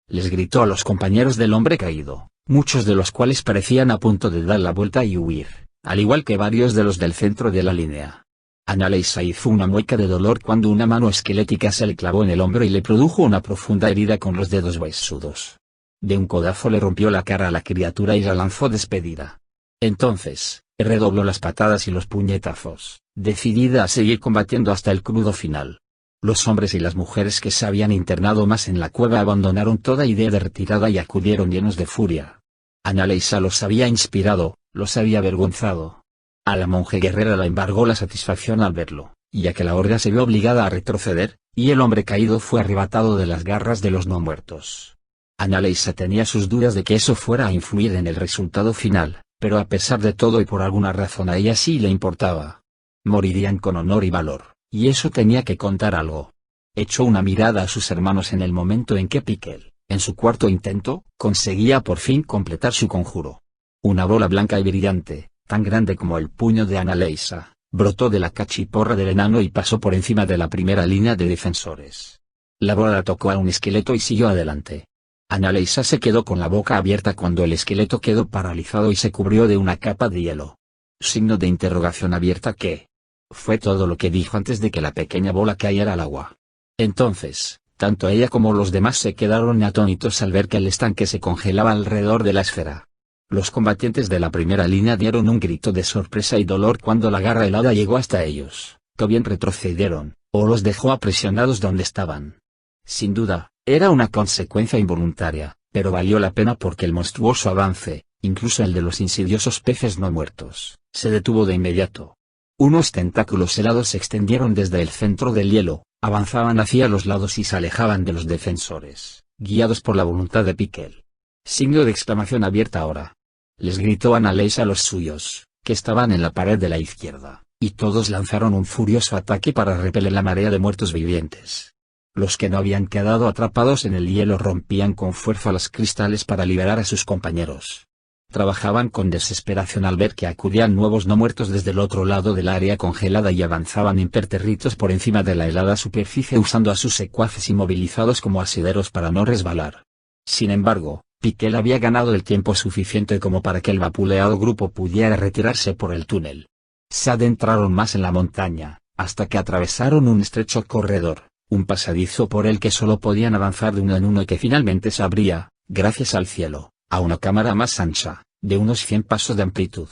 Les gritó a los compañeros del hombre caído, muchos de los cuales parecían a punto de dar la vuelta y huir, al igual que varios de los del centro de la línea. Annalisa hizo una mueca de dolor cuando una mano esquelética se le clavó en el hombro y le produjo una profunda herida con los dedos huesudos. De un codazo le rompió la cara a la criatura y la lanzó despedida. Entonces, redobló las patadas y los puñetazos, decidida a seguir combatiendo hasta el crudo final. Los hombres y las mujeres que se habían internado más en la cueva abandonaron toda idea de retirada y acudieron llenos de furia. Annalisa los había inspirado, los había avergonzado. A la monje guerrera la embargó la satisfacción al verlo, ya que la horda se vio obligada a retroceder, y el hombre caído fue arrebatado de las garras de los no muertos. Annalisa tenía sus dudas de que eso fuera a influir en el resultado final, pero a pesar de todo y por alguna razón a ella sí le importaba. Morirían con honor y valor, y eso tenía que contar algo. Echó una mirada a sus hermanos en el momento en que Pickle, en su cuarto intento, conseguía por fin completar su conjuro. Una bola blanca y brillante, tan grande como el puño de Annalisa, brotó de la cachiporra del enano y pasó por encima de la primera línea de defensores. La bola tocó a un esqueleto y siguió adelante. Annalisa se quedó con la boca abierta cuando el esqueleto quedó paralizado y se cubrió de una capa de hielo. Signo de interrogación abierta que fue todo lo que dijo antes de que la pequeña bola cayera al agua. Entonces, tanto ella como los demás se quedaron atónitos al ver que el estanque se congelaba alrededor de la esfera. Los combatientes de la primera línea dieron un grito de sorpresa y dolor cuando la garra helada llegó hasta ellos, que o bien retrocedieron, o los dejó aprisionados donde estaban. Sin duda, era una consecuencia involuntaria, pero valió la pena porque el monstruoso avance, incluso el de los insidiosos peces no muertos, se detuvo de inmediato. Unos tentáculos helados se extendieron desde el centro del hielo, avanzaban hacia los lados y se alejaban de los defensores, guiados por la voluntad de Pickle. Signo de exclamación abierta ahora. Les gritó Annalisa a los suyos, que estaban en la pared de la izquierda, y todos lanzaron un furioso ataque para repeler la marea de muertos vivientes. Los que no habían quedado atrapados en el hielo rompían con fuerza los cristales para liberar a sus compañeros. Trabajaban con desesperación al ver que acudían nuevos no muertos desde el otro lado del área congelada y avanzaban impertérritos por encima de la helada superficie usando a sus secuaces inmovilizados como asideros para no resbalar. Sin embargo, Piquel había ganado el tiempo suficiente como para que el vapuleado grupo pudiera retirarse por el túnel. Se adentraron más en la montaña, hasta que atravesaron un estrecho corredor, un pasadizo por el que solo podían avanzar de uno en uno y que finalmente se abría, gracias al cielo, a una cámara más ancha, de unos 100 pasos de amplitud.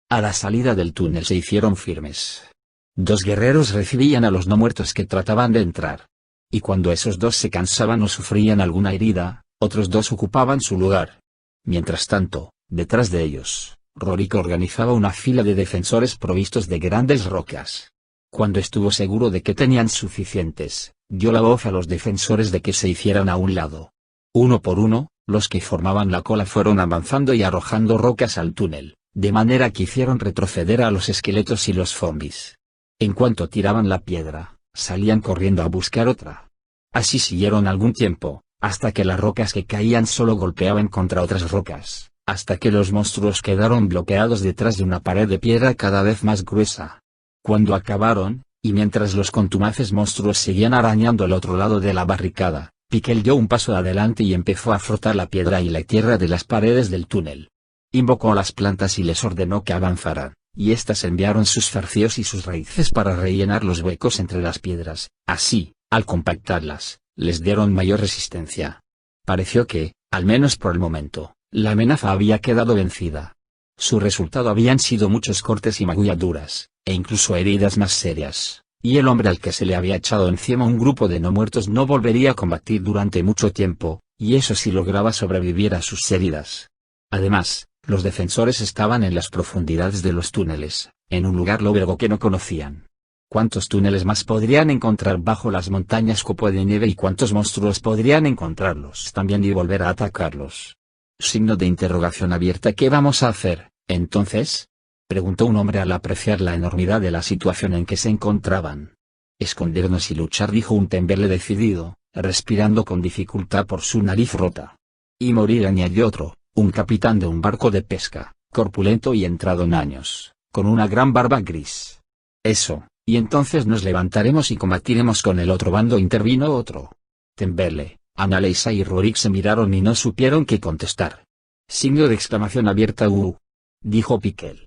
A la salida del túnel se hicieron firmes. 2 guerreros recibían a los no muertos que trataban de entrar. Y cuando esos 2 se cansaban o sufrían alguna herida, otros 2 ocupaban su lugar. Mientras tanto, detrás de ellos, Rorik organizaba una fila de defensores provistos de grandes rocas. Cuando estuvo seguro de que tenían suficientes, dio la voz a los defensores de que se hicieran a un lado. Uno por uno, los que formaban la cola fueron avanzando y arrojando rocas al túnel, de manera que hicieron retroceder a los esqueletos y los zombies. En cuanto tiraban la piedra, salían corriendo a buscar otra. Así siguieron algún tiempo, hasta que las rocas que caían solo golpeaban contra otras rocas, hasta que los monstruos quedaron bloqueados detrás de una pared de piedra cada vez más gruesa. Cuando acabaron, y mientras los contumaces monstruos seguían arañando el otro lado de la barricada, Piquel dio un paso adelante y empezó a frotar la piedra y la tierra de las paredes del túnel. Invocó a las plantas y les ordenó que avanzaran, y éstas enviaron sus zarcillos y sus raíces para rellenar los huecos entre las piedras. Así, al compactarlas, les dieron mayor resistencia. Pareció que, al menos por el momento, la amenaza había quedado vencida. Su resultado habían sido muchos cortes y magulladuras, e incluso heridas más serias, y el hombre al que se le había echado encima un grupo de no muertos no volvería a combatir durante mucho tiempo, y eso si lograba sobrevivir a sus heridas. Además, los defensores estaban en las profundidades de los túneles, en un lugar lóbrego que no conocían. ¿Cuántos túneles más podrían encontrar bajo las montañas copo de nieve y cuántos monstruos podrían encontrarlos también y volver a atacarlos? Signo de interrogación abierta. ¿Qué vamos a hacer, entonces?, preguntó un hombre al apreciar la enormidad de la situación en que se encontraban. Escondernos y luchar, dijo un Temberle decidido, respirando con dificultad por su nariz rota. Y morir, añadió otro, un capitán de un barco de pesca, corpulento y entrado en años, con una gran barba gris. Eso, y entonces nos levantaremos y combatiremos con el otro bando, intervino otro. Temberle, Annalisa y Rorik se miraron y no supieron qué contestar. Signo de exclamación abierta. Dijo Piquel.